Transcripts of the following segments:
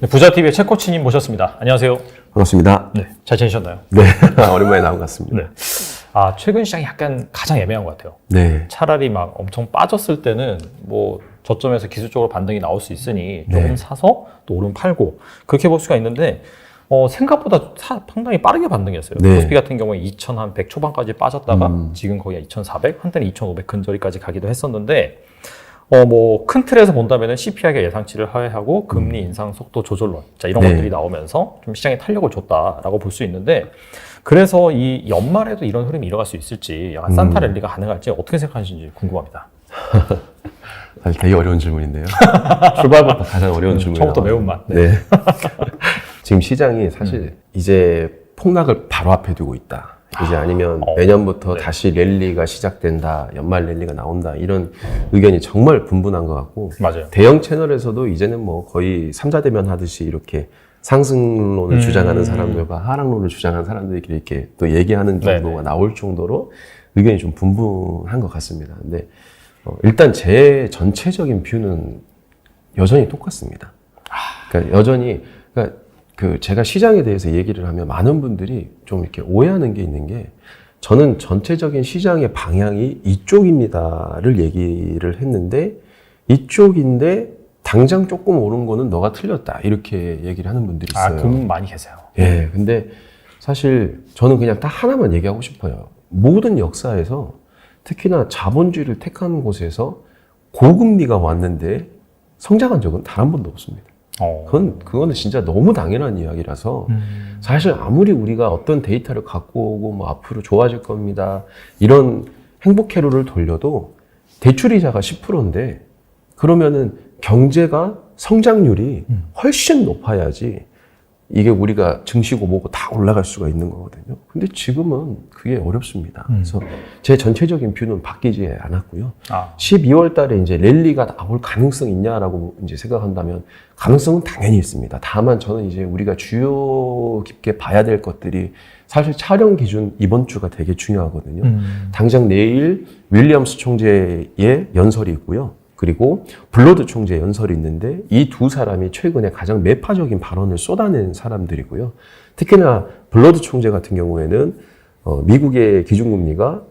네, 부자TV의 최코치님 모셨습니다. 안녕하세요. 반갑습니다. 네, 잘 지내셨나요? 네, 오랜만에 나온 것 같습니다. 네. 최근 시장이 약간 가장 애매한 것 같아요. 네. 차라리 막 엄청 빠졌을 때는 뭐 저점에서 기술적으로 반등이 나올 수 있으니 조금 네. 사서 또 오른 팔고 그렇게 볼 수가 있는데 생각보다 상당히 빠르게 반등했어요. 네. 코스피 같은 경우에 2100 초반까지 빠졌다가 지금 거의 2400, 한때는 2500 근저리까지 가기도 했었는데 큰 틀에서 본다면은 CPI가 예상치를 하회하고 금리 인상 속도 조절론, 자, 이런 네. 것들이 나오면서 좀 시장에 탄력을 줬다라고 볼 수 있는데, 그래서 이 연말에도 이런 흐름이 이어갈 수 있을지, 약간 산타 랠리가 가능할지 어떻게 생각하시는지 궁금합니다. 사실 되게 어려운 질문인데요. 출발부터 가장 어려운 질문이에요. 처음부터 매운맛. 네. 지금 시장이 사실 이제 폭락을 바로 앞에 두고 있다. 이제 아니면 내년부터 네. 다시 랠리가 시작된다, 연말 랠리가 나온다, 이런 의견이 정말 분분한 것 같고, 맞아요. 대형 채널에서도 이제는 뭐 거의 삼자대면 하듯이 이렇게 상승론을 주장하는 사람들과 하락론을 주장하는 사람들끼리 이렇게 또 얘기하는 정도가 네네. 나올 나올 정도로 의견이 좀 분분한 것 같습니다. 근데 일단 제 전체적인 뷰는 여전히 똑같습니다. 그러니까 여전히, 제가 시장에 대해서 얘기를 하면 많은 분들이 좀 이렇게 오해하는 게 있는 게, 저는 전체적인 시장의 방향이 이쪽입니다를 얘기를 했는데, 이쪽인데 당장 조금 오른 거는 너가 틀렸다, 이렇게 얘기를 하는 분들이 있어요. 그분 많이 계세요. 예, 근데 사실 저는 그냥 딱 하나만 얘기하고 싶어요. 모든 역사에서 특히나 자본주의를 택한 곳에서 고금리가 왔는데 성장한 적은 단 한 번도 없습니다. 그거는 진짜 너무 당연한 이야기라서, 사실 아무리 우리가 어떤 데이터를 갖고 오고 뭐 앞으로 좋아질 겁니다, 이런 행복 회로를 돌려도 대출이자가 10%인데 그러면은 경제가 성장률이 훨씬 높아야지 이게 우리가 증시고 뭐고 다 올라갈 수가 있는 거거든요. 근데 지금은 그게 어렵습니다. 그래서 제 전체적인 뷰는 바뀌지 않았고요. 12월 달에 이제 랠리가 나올 가능성이 있냐라고 이제 생각한다면 가능성은 당연히 있습니다. 다만 저는 이제 우리가 주요 깊게 봐야 될 것들이, 사실 촬영 기준 이번 주가 되게 중요하거든요. 당장 내일 윌리엄스 총재의 연설이 있고요. 그리고 블러드 총재 연설이 있는데, 이 두 사람이 최근에 가장 매파적인 발언을 쏟아낸 사람들이고요. 특히나 블러드 총재 같은 경우에는 미국의 기준금리가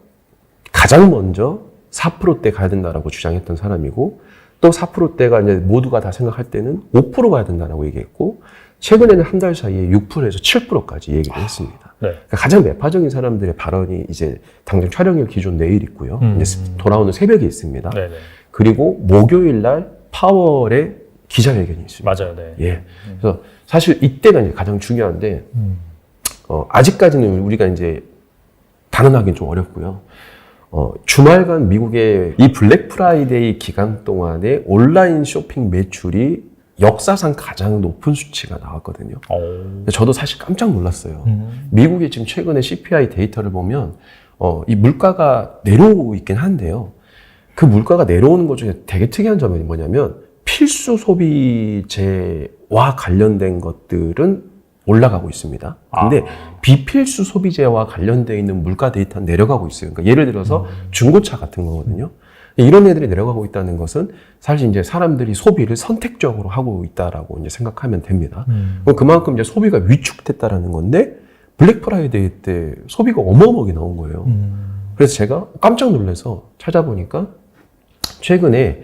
가장 먼저 4%대 가야 된다라고 주장했던 사람이고, 또 4%대가 이제 모두가 다 생각할 때는 5% 가야 된다라고 얘기했고, 최근에는 한 달 사이에 6%에서 7%까지 얘기를 했습니다. 네. 그러니까 가장 매파적인 사람들의 발언이 이제 당장 촬영일 기준 내일 있고요. 이제 돌아오는 새벽에 있습니다. 네네. 그리고 목요일 날 파월의 기자회견이 있습니다. 맞아요. 네. 예. 그래서 사실 이때가 이제 가장 중요한데, 아직까지는 우리가 이제 단언하기는 좀 어렵고요. 주말간 미국의 이 블랙 프라이데이 기간 동안에 온라인 쇼핑 매출이 역사상 가장 높은 수치가 나왔거든요. 저도 사실 깜짝 놀랐어요. 미국이 지금 최근에 CPI 데이터를 보면 이 물가가 내려오고 있긴 한데요. 그 물가가 내려오는 것 중에 되게 특이한 점이 뭐냐면, 필수 소비재와 관련된 것들은 올라가고 있습니다. 근데 비필수 소비재와 관련되어 있는 물가 데이터는 내려가고 있어요. 그러니까 예를 들어서 중고차 같은 거거든요. 이런 애들이 내려가고 있다는 것은 사실 이제 사람들이 소비를 선택적으로 하고 있다라고 이제 생각하면 됩니다. 그만큼 이제 소비가 위축됐다라는 건데, 블랙 프라이데이 때 소비가 어마어마하게 나온 거예요. 그래서 제가 깜짝 놀라서 찾아보니까 최근에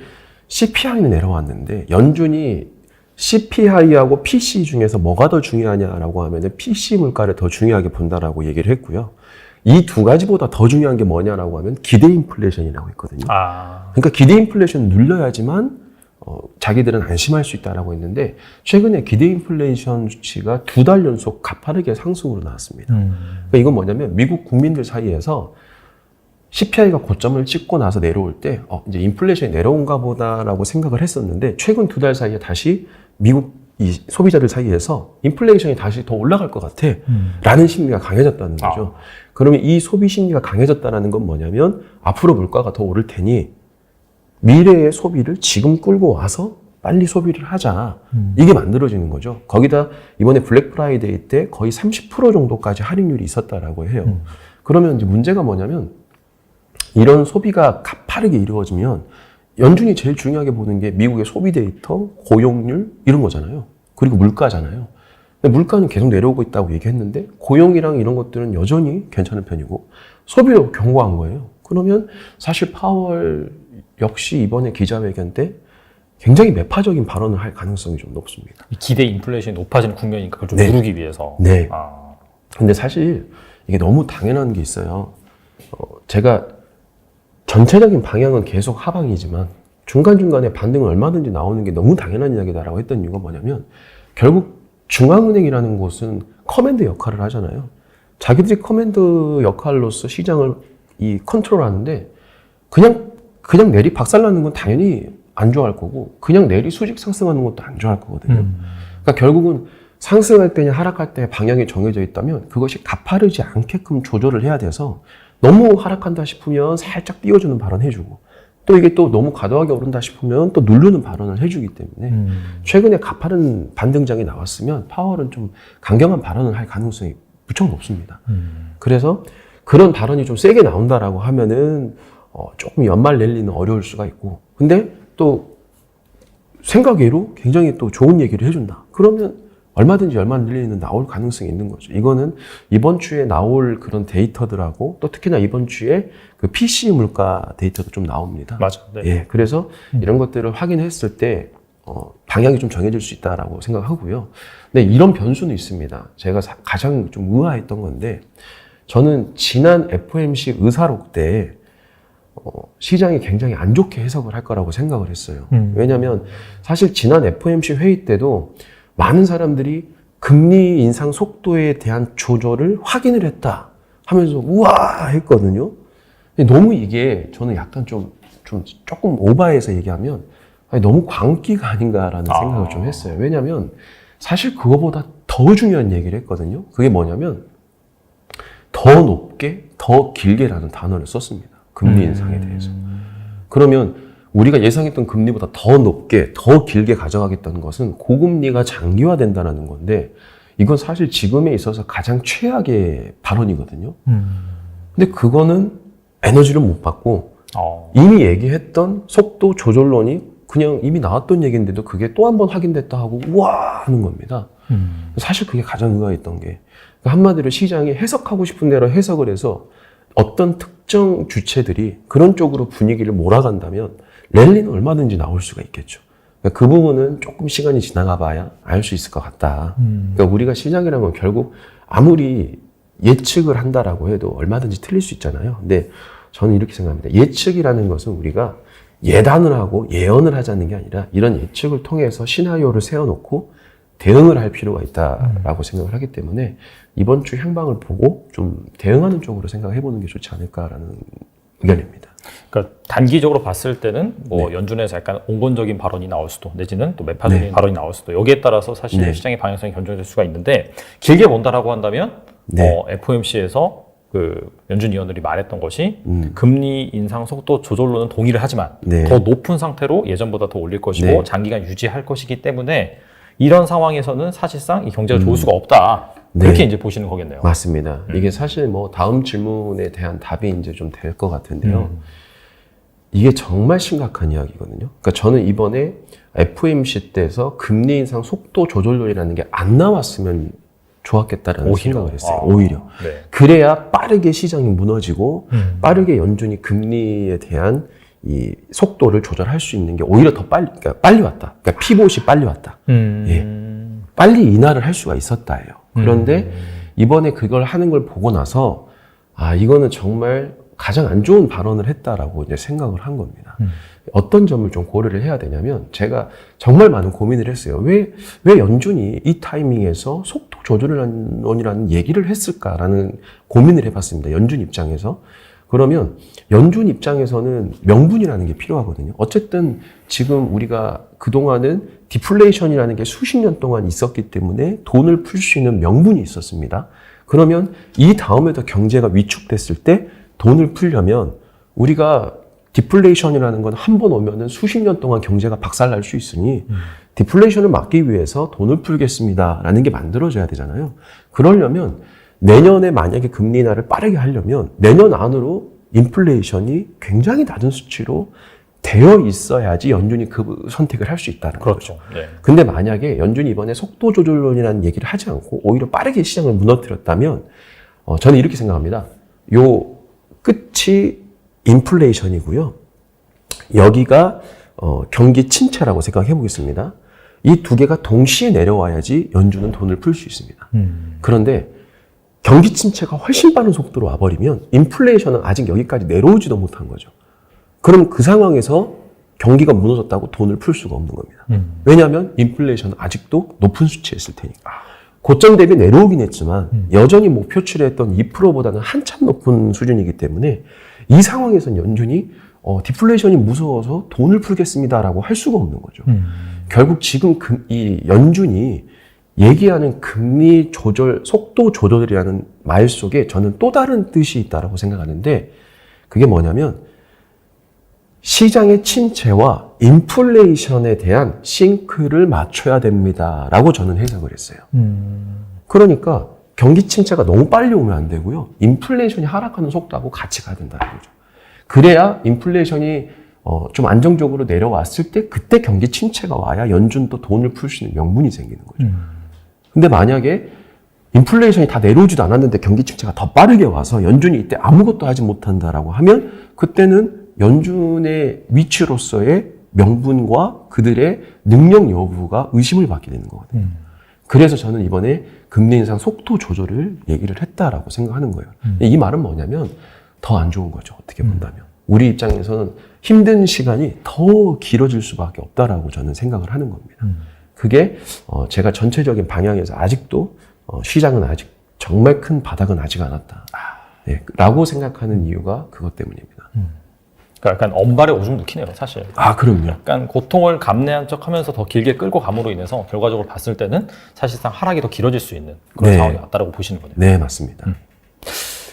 CPI는 내려왔는데, 연준이 CPI하고 PC 중에서 뭐가 더 중요하냐라고 하면은 PC 물가를 더 중요하게 본다라고 얘기를 했고요. 이 두 가지보다 더 중요한 게 뭐냐라고 하면 기대 인플레이션이라고 했거든요. 그러니까 기대 인플레이션 눌려야지만 자기들은 안심할 수 있다라고 했는데, 최근에 기대 인플레이션 수치가 2달 연속 가파르게 상승으로 나왔습니다. 그러니까 이건 뭐냐면, 미국 국민들 사이에서 CPI가 고점을 찍고 나서 내려올 때 이제 인플레이션이 내려온가 보다라고 생각을 했었는데, 최근 2달 사이에 다시 미국 이 소비자들 사이에서 인플레이션이 다시 더 올라갈 것 같아 라는 심리가 강해졌다는 거죠. 그러면 이 소비 심리가 강해졌다는 건 뭐냐면, 앞으로 물가가 더 오를 테니 미래의 소비를 지금 끌고 와서 빨리 소비를 하자, 이게 만들어지는 거죠. 거기다 이번에 블랙 프라이데이 때 거의 30% 정도까지 할인율이 있었다라고 해요. 그러면 이제 문제가 뭐냐면, 이런 소비가 가파르게 이루어지면 연준이 제일 중요하게 보는 게 미국의 소비 데이터, 고용률 이런 거잖아요. 그리고 물가잖아요. 근데 물가는 계속 내려오고 있다고 얘기했는데 고용이랑 이런 것들은 여전히 괜찮은 편이고 소비도 견고한 거예요. 그러면 사실 파월 역시 이번에 기자회견 때 굉장히 매파적인 발언을 할 가능성이 좀 높습니다. 기대 인플레이션이 높아지는 국면이니까 그걸 좀 네. 누르기 위해서. 네. 아. 근데 사실 이게 너무 당연한 게 있어요. 제가 전체적인 방향은 계속 하방이지만 중간중간에 반등은 얼마든지 나오는 게 너무 당연한 이야기다라고 했던 이유가 뭐냐면 결국 중앙은행이라는 곳은 커맨드 역할을 하잖아요. 자기들이 커맨드 역할로서 시장을 컨트롤하는데 그냥 내리 박살나는 건 당연히 안 좋아할 거고 그냥 내리 수직 상승하는 것도 안 좋아할 거거든요. 그러니까 결국은 상승할 때냐 하락할 때 방향이 정해져 있다면 그것이 가파르지 않게끔 조절을 해야 돼서 너무 하락한다 싶으면 살짝 띄워주는 발언 해주고 또 이게 또 너무 과도하게 오른다 싶으면 또 누르는 발언을 해주기 때문에 최근에 가파른 반등장이 나왔으면 파월은 좀 강경한 발언을 할 가능성이 무척 높습니다. 그래서 그런 발언이 좀 세게 나온다라고 하면은 조금 연말 랠리는 어려울 수가 있고 근데 또 생각외로 굉장히 또 좋은 얘기를 해준다. 그러면 얼마든지 연말 랠리는 나올 가능성이 있는 거죠. 이거는 이번 주에 나올 그런 데이터들하고 또 특히나 이번 주에 그 PC 물가 데이터도 좀 나옵니다. 맞아. 네. 예, 그래서 이런 것들을 확인했을 때 방향이 좀 정해질 수 있다라고 생각하고요. 근데 이런 변수는 있습니다. 제가 가장 좀 의아했던 건데 저는 지난 FOMC 의사록 때 시장이 굉장히 안 좋게 해석을 할 거라고 생각을 했어요. 왜냐하면 사실 지난 FOMC 회의 때도 많은 사람들이 금리 인상 속도에 대한 조절을 확인을 했다 하면서 우와 했거든요. 근데 너무 이게 저는 약간 조금 오버해서 얘기하면 너무 광기가 아닌가라는 생각을 좀 했어요. 왜냐하면 사실 그거보다 더 중요한 얘기를 했거든요. 그게 뭐냐면 더 높게, 더 길게라는 단어를 썼습니다. 금리 인상에 대해서. 그러면 우리가 예상했던 금리보다 더 높게, 더 길게 가져가겠다는 것은 고금리가 장기화된다는 건데 이건 사실 지금에 있어서 가장 최악의 발언이거든요. 근데 그거는 에너지를 못 받고 이미 얘기했던 속도 조절론이 그냥 이미 나왔던 얘기인데도 그게 또 한 번 확인됐다 하고 우와 하는 겁니다. 사실 그게 가장 의아했던 게 한마디로 시장이 해석하고 싶은 대로 해석을 해서 어떤 특정 주체들이 그런 쪽으로 분위기를 몰아간다면 랠리는 얼마든지 나올 수가 있겠죠. 그러니까 그 부분은 조금 시간이 지나가 봐야 알 수 있을 것 같다. 그러니까 우리가 시장이라는 건 결국 아무리 예측을 한다라고 해도 얼마든지 틀릴 수 있잖아요. 근데 저는 이렇게 생각합니다. 예측이라는 것은 우리가 예단을 하고 예언을 하자는 게 아니라 이런 예측을 통해서 시나리오를 세워놓고 대응을 할 필요가 있다라고 생각을 하기 때문에 이번 주 향방을 보고 좀 대응하는 쪽으로 생각해보는 게 좋지 않을까라는 의견입니다. 그러니까 단기적으로 봤을 때는 뭐 연준에서 약간 온건적인 발언이 나올 수도 내지는 또 매파적인 발언이 나올 수도 여기에 따라서 사실 시장의 방향성이 견정될 수가 있는데 길게 본다라고 한다면 FOMC에서 그 연준 위원들이 말했던 것이 금리 인상 속도 조절로는 동의를 하지만 더 높은 상태로 예전보다 더 올릴 것이고 장기간 유지할 것이기 때문에 이런 상황에서는 사실상 이 경제가 좋을 수가 없다. 그렇게 이제 보시는 거겠네요. 맞습니다. 이게 사실 뭐 다음 질문에 대한 답이 이제 좀 될 것 같은데요. 이게 정말 심각한 이야기거든요. 그러니까 저는 이번에 FOMC 때에서 금리 인상 속도 조절론이라는 게 안 나왔으면 좋았겠다라는 생각을 했어요. 오히려. 그래야 빠르게 시장이 무너지고 빠르게 연준이 금리에 대한 이 속도를 조절할 수 있는 게 오히려 더 그러니까 빨리 왔다. 그러니까 피봇이 빨리 왔다. 예. 빨리 인하를 할 수가 있었다예요. 그런데 이번에 그걸 하는 걸 보고 나서 이거는 정말 가장 안 좋은 발언을 했다라고 이제 생각을 한 겁니다. 어떤 점을 좀 고려를 해야 되냐면 제가 정말 많은 고민을 했어요. 왜 연준이 이 타이밍에서 속도 조절론이라는 얘기를 했을까라는 고민을 해봤습니다. 연준 입장에서. 그러면 연준 입장에서는 명분이라는 게 필요하거든요. 어쨌든 지금 우리가 그동안은 디플레이션이라는 게 수십 년 동안 있었기 때문에 돈을 풀 수 있는 명분이 있었습니다. 그러면 이 다음에도 경제가 위축됐을 때 돈을 풀려면 우리가 디플레이션이라는 건 한 번 오면은 수십 년 동안 경제가 박살날 수 있으니 디플레이션을 막기 위해서 돈을 풀겠습니다라는 게 만들어져야 되잖아요. 그러려면 내년에 만약에 금리 인하를 빠르게 하려면 내년 안으로 인플레이션이 굉장히 낮은 수치로 되어 있어야지 연준이 그 선택을 할 수 있다는 거죠. 그렇죠. 네. 근데 만약에 연준이 이번에 속도 조절론이라는 얘기를 하지 않고 오히려 빠르게 시장을 무너뜨렸다면 저는 이렇게 생각합니다. 요 끝이 인플레이션이고요. 여기가 경기 침체라고 생각해 보겠습니다. 이 두 개가 동시에 내려와야지 연준은 돈을 풀 수 있습니다. 그런데 경기 침체가 훨씬 빠른 속도로 와버리면 인플레이션은 아직 여기까지 내려오지도 못한 거죠. 그럼 그 상황에서 경기가 무너졌다고 돈을 풀 수가 없는 겁니다. 왜냐하면 인플레이션은 아직도 높은 수치에 있을 테니까. 고점 대비 내려오긴 했지만 여전히 목표치를 했던 2%보다는 한참 높은 수준이기 때문에 이 상황에서는 연준이 디플레이션이 무서워서 돈을 풀겠습니다라고 할 수가 없는 거죠. 결국 지금 이 연준이 얘기하는 금리 조절, 속도 조절이라는 말 속에 저는 또 다른 뜻이 있다고 생각하는데 그게 뭐냐면 시장의 침체와 인플레이션에 대한 싱크를 맞춰야 됩니다라고 저는 해석을 했어요. 그러니까 경기 침체가 너무 빨리 오면 안 되고요. 인플레이션이 하락하는 속도하고 같이 가야 된다는 거죠. 그래야 인플레이션이 좀 안정적으로 내려왔을 때 그때 경기 침체가 와야 연준도 돈을 풀 수 있는 명분이 생기는 거죠. 근데 만약에 인플레이션이 다 내려오지도 않았는데 경기 침체가 더 빠르게 와서 연준이 이때 아무것도 하지 못한다라고 하면 그때는 연준의 위치로서의 명분과 그들의 능력 여부가 의심을 받게 되는 거거든요. 그래서 저는 이번에 금리 인상 속도 조절을 얘기를 했다라고 생각하는 거예요. 이 말은 뭐냐면 더 안 좋은 거죠. 어떻게 본다면. 우리 입장에서는 힘든 시간이 더 길어질 수밖에 없다라고 저는 생각을 하는 겁니다. 그게 제가 전체적인 방향에서 아직도 시장은 아직 정말 큰 바닥은 아직 안 왔다. 네, 라고 생각하는 이유가 그것 때문입니다. 그러니까 약간 엄발에 오줌 누기네요, 사실. 그럼요. 약간 고통을 감내한 척 하면서 더 길게 끌고 감으로 인해서 결과적으로 봤을 때는 사실상 하락이 더 길어질 수 있는 그런 상황이 왔다라고 보시는 거네요. 네, 맞습니다.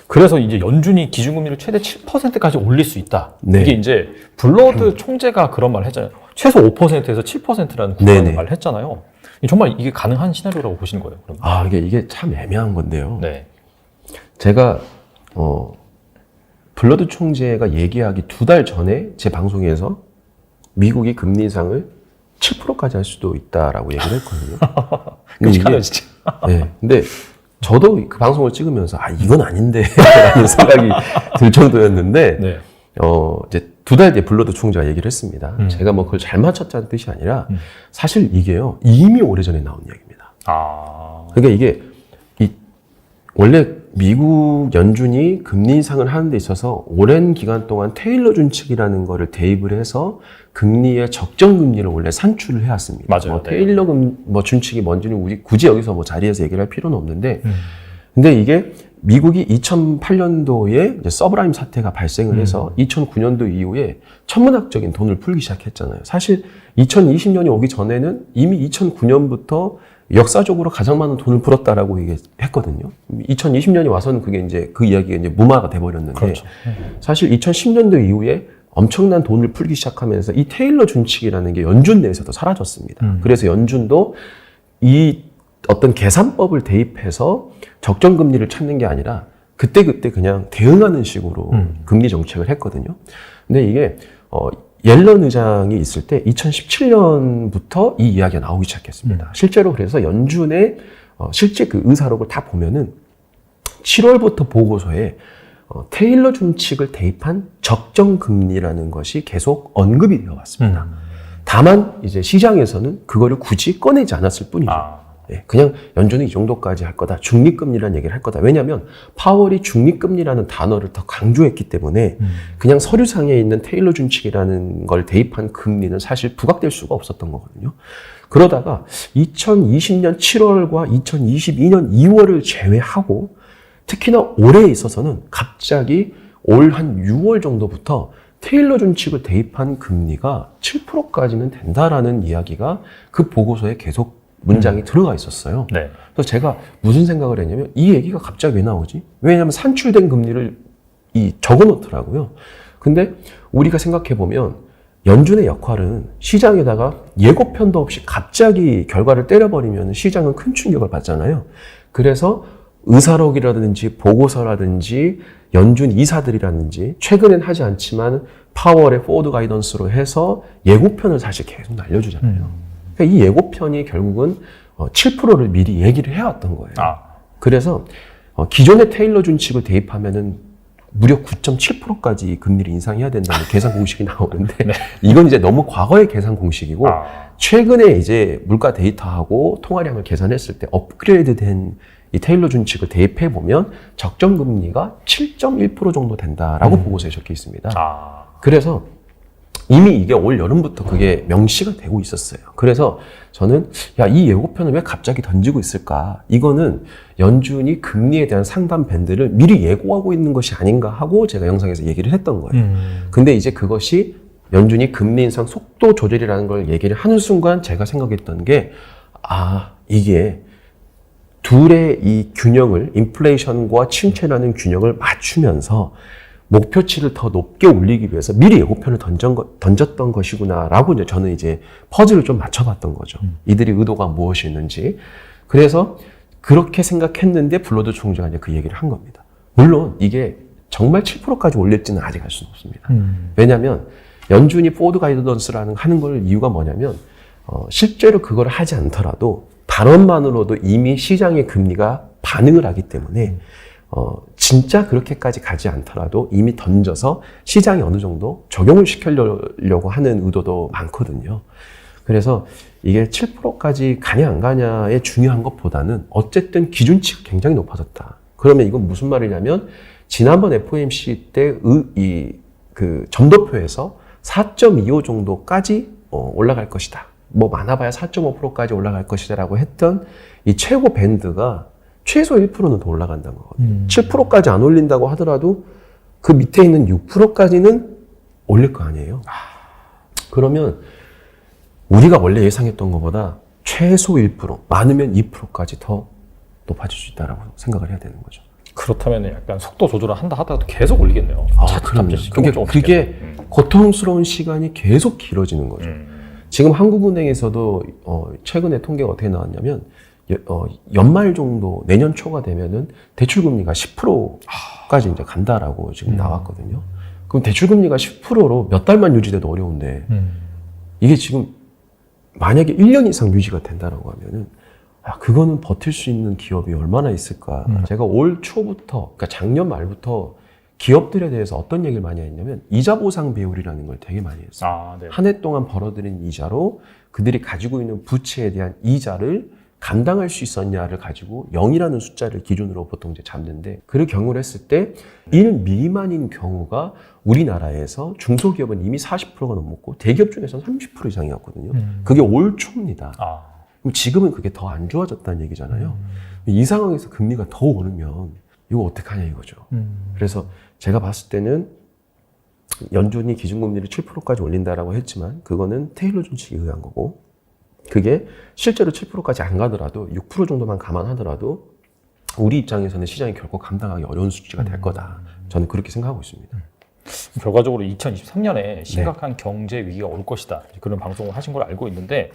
그래서 이제 연준이 기준금리를 최대 7%까지 올릴 수 있다. 네. 이게 이제 블러드 총재가 그런 말을 했잖아요. 최소 5%에서 7%라는 구간의 말을 했잖아요. 정말 이게 가능한 시나리오라고 보시는 거예요, 그러면? 이게 참 애매한 건데요. 네. 제가 블러드 총재가 얘기하기 2달 전에 제 방송에서 미국이 금리 인상을 7%까지 할 수도 있다라고 얘기를 했거든요. 끔찍하네요, 진짜. 네. 근데 저도 그 방송을 찍으면서 이건 아닌데 라는 생각이 들 정도였는데 네. 이제 2달 뒤에 블러드 총재가 얘기를 했습니다. 제가 뭐 그걸 잘 맞췄다는 뜻이 아니라 사실 이게요 이미 오래전에 나온 이야기입니다. 그러니까 이게 원래 미국 연준이 금리 인상을 하는 데 있어서 오랜 기간 동안 테일러 준칙이라는 거를 대입을 해서 금리의 적정 금리를 원래 산출을 해왔습니다. 맞아요. 테일러 준칙이 뭔지는 우리 굳이 여기서 자리에서 얘기를 할 필요는 없는데, 근데 이게 미국이 2008년도에 이제 서브라임 사태가 발생을 해서 2009년도 이후에 천문학적인 돈을 풀기 시작했잖아요. 사실 2020년이 오기 전에는 이미 2009년부터 역사적으로 가장 많은 돈을 풀었다라고 얘기했거든요. 2020년이 와서는 그게 이제 그 이야기가 이제 무마가 돼버렸는데, 그렇죠. 사실 2010년도 이후에 엄청난 돈을 풀기 시작하면서 이 테일러 준칙이라는 게 연준 내에서도 사라졌습니다. 그래서 연준도 이 어떤 계산법을 대입해서 적정 금리를 찾는 게 아니라 그때그때 그냥 대응하는 식으로 금리 정책을 했거든요. 근데 이게 옐런 의장이 있을 때 2017년부터 이 이야기가 나오기 시작했습니다. 실제로 그래서 연준의 실제 그 의사록을 다 보면은 7월부터 보고서에 테일러 준칙을 대입한 적정 금리라는 것이 계속 언급이 되어 왔습니다. 다만 이제 시장에서는 그거를 굳이 꺼내지 않았을 뿐이죠. 네, 그냥 연준이 이 정도까지 할 거다. 중립금리라는 얘기를 할 거다. 왜냐하면 파월이 중립금리라는 단어를 더 강조했기 때문에 그냥 서류상에 있는 테일러 준칙이라는 걸 대입한 금리는 사실 부각될 수가 없었던 거거든요. 그러다가 2020년 7월과 2022년 2월을 제외하고 특히나 올해에 있어서는 갑자기 올 한 6월 정도부터 테일러 준칙을 대입한 금리가 7%까지는 된다라는 이야기가 그 보고서에 계속 문장이 들어가 있었어요. 네. 그래서 제가 무슨 생각을 했냐면 이 얘기가 갑자기 왜 나오지? 왜냐하면 산출된 금리를 적어 놓더라고요. 근데 우리가 생각해 보면 연준의 역할은 시장에다가 예고편도 없이 갑자기 결과를 때려버리면 시장은 큰 충격을 받잖아요. 그래서 의사록이라든지 보고서라든지 연준 이사들이라든지 최근엔 하지 않지만 파월의 포워드 가이던스로 해서 예고편을 사실 계속 날려주잖아요. 그러니까 이 예고편이 결국은 7%를 미리 얘기를 해왔던 거예요. 그래서 기존의 테일러 준칙을 대입하면은 무려 9.7%까지 금리를 인상해야 된다는 계산 공식이 나오는데 네. 이건 이제 너무 과거의 계산 공식이고 최근에 이제 물가 데이터하고 통화량을 계산했을 때 업그레이드된 이 테일러 준칙을 대입해 보면 적정 금리가 7.1% 정도 된다라고 보고서에 적혀 있습니다. 그래서 이미 이게 올 여름부터 그게 명시가 되고 있었어요. 그래서 저는 이 예고편을 왜 갑자기 던지고 있을까? 이거는 연준이 금리에 대한 상단 밴드를 미리 예고하고 있는 것이 아닌가 하고 제가 영상에서 얘기를 했던 거예요. 근데 이제 그것이 연준이 금리 인상 속도 조절이라는 걸 얘기를 하는 순간 제가 생각했던 게 이게 둘의 이 균형을 인플레이션과 침체라는 균형을 맞추면서 목표치를 더 높게 올리기 위해서 미리 예고편을 던졌던 것이구나라고 이제 저는 이제 퍼즐을 좀 맞춰봤던 거죠. 이들의 의도가 무엇이었는지. 그래서 그렇게 생각했는데 블러드 총재가 이제 그 얘기를 한 겁니다. 물론 이게 정말 7%까지 올릴지는 아직 알 수는 없습니다. 왜냐하면 연준이 포워드 가이던스라는 하는 걸 이유가 뭐냐면 실제로 그걸 하지 않더라도 발언만으로도 이미 시장의 금리가 반응을 하기 때문에 진짜 그렇게까지 가지 않더라도 이미 던져서 시장에 어느 정도 적용을 시키려고 하는 의도도 많거든요. 그래서 이게 7%까지 가냐 안 가냐에 중요한 것보다는 어쨌든 기준치가 굉장히 높아졌다. 그러면 이건 무슨 말이냐면 지난번 FOMC 때 그 점도표에서 4.25 정도까지 올라갈 것이다. 뭐 많아봐야 4.5%까지 올라갈 것이다 라고 했던 이 최고 밴드가 최소 1%는 더 올라간다는 거거든요. 7%까지 안 올린다고 하더라도 그 밑에 있는 6%까지는 올릴 거 아니에요. 그러면 우리가 원래 예상했던 것보다 최소 1%, 많으면 2%까지 더 높아질 수 있다고 생각을 해야 되는 거죠. 그렇다면 약간 속도 조절을 한다 하더라도 계속 올리겠네요. 그럼요. 그게 고통스러운 시간이 계속 길어지는 거죠. 지금 한국은행에서도 최근에 통계가 어떻게 나왔냐면 연말 정도 내년 초가 되면은 대출금리가 10%까지 이제 간다라고 지금 나왔거든요. 그럼 대출금리가 10%로 몇 달만 유지돼도 어려운데 이게 지금 만약에 1년 이상 유지가 된다라고 하면은 그거는 버틸 수 있는 기업이 얼마나 있을까. 제가 올 초부터, 그러니까 작년 말부터 기업들에 대해서 어떤 얘기를 많이 했냐면 이자 보상 배율이라는 걸 되게 많이 했어요. 네. 한 해 동안 벌어들인 이자로 그들이 가지고 있는 부채에 대한 이자를 감당할 수 있었냐를 가지고 0이라는 숫자를 기준으로 보통 이제 잡는데 그 경우를 했을 때 1 미만인 경우가 우리나라에서 중소기업은 이미 40%가 넘었고 대기업 중에서는 30% 이상이었거든요. 그게 올 초입니다. 그럼 지금은 그게 더 안 좋아졌다는 얘기잖아요. 이 상황에서 금리가 더 오르면 이거 어떡하냐 이거죠. 그래서 제가 봤을 때는 연준이 기준금리를 7%까지 올린다라고 했지만 그거는 테일러 준칙에 의한 거고 그게 실제로 7%까지 안 가더라도 6% 정도만 감안하더라도 우리 입장에서는 시장이 결코 감당하기 어려운 수치가 될 거다. 저는 그렇게 생각하고 있습니다. 결과적으로 2023년에 심각한 경제 위기가 올 것이다. 그런 방송을 하신 걸 알고 있는데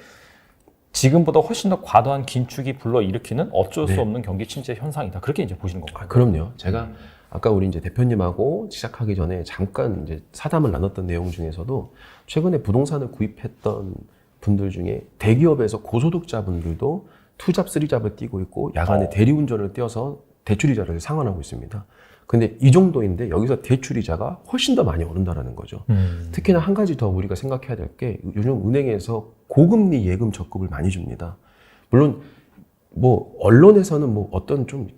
지금보다 훨씬 더 과도한 긴축이 불러일으키는 어쩔 수 없는 경기 침체 현상이다. 그렇게 이제 보시는 건가요? 그럼요. 제가 아까 우리 이제 대표님하고 시작하기 전에 잠깐 이제 사담을 나눴던 내용 중에서도 최근에 부동산을 구입했던 분들 중에 대기업에서 고소득자분들도 투잡, 쓰리잡을 띄고 있고 야간에 대리운전을 띄어서 대출이자를 상환하고 있습니다. 근데 이 정도인데 여기서 대출이자가 훨씬 더 많이 오른다는 거죠. 특히나 한 가지 더 우리가 생각해야 될 게 요즘 은행에서 고금리 예금 적금을 많이 줍니다. 물론 뭐 언론에서는 뭐 어떤 좀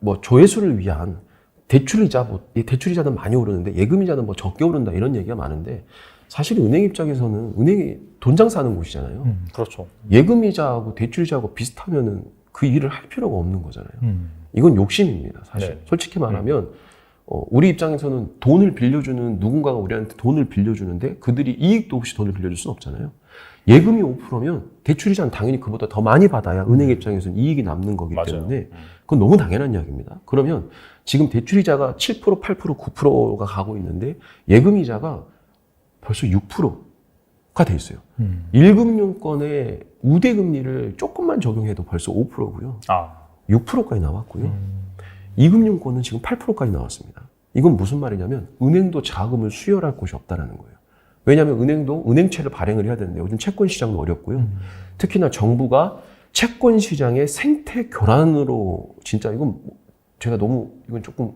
뭐 조회수를 위한 대출이자는 많이 오르는데 예금이자는 뭐 적게 오른다 이런 얘기가 많은데 사실 은행 입장에서는 은행이 돈 장사하는 곳이잖아요. 그렇죠. 예금이자하고 대출이자하고 비슷하면은 그 일을 할 필요가 없는 거잖아요. 이건 욕심입니다, 사실. 네. 솔직히 말하면 우리 입장에서는 돈을 빌려주는 누군가가 우리한테 돈을 빌려주는데 그들이 이익도 없이 돈을 빌려줄 수는 없잖아요. 예금이 5%면 대출이자는 당연히 그보다 더 많이 받아야 은행 입장에서는 이익이 남는 거기 때문에 그건 너무 당연한 이야기입니다. 그러면 지금 대출이자가 7%, 8%, 9%가 가고 있는데 예금이자가 벌써 6%가 돼 있어요. 1금융권의 우대금리를 조금만 적용해도 벌써 5%고요. 6%까지 나왔고요. 2금융권은 지금 8%까지 나왔습니다. 이건 무슨 말이냐면 은행도 자금을 수혈할 곳이 없다는 거예요. 왜냐하면 은행도 은행채를 발행을 해야 되는데 요즘 채권 시장도 어렵고요. 특히나 정부가 채권 시장의 생태 교란으로 진짜 이건 제가 너무 이건 조금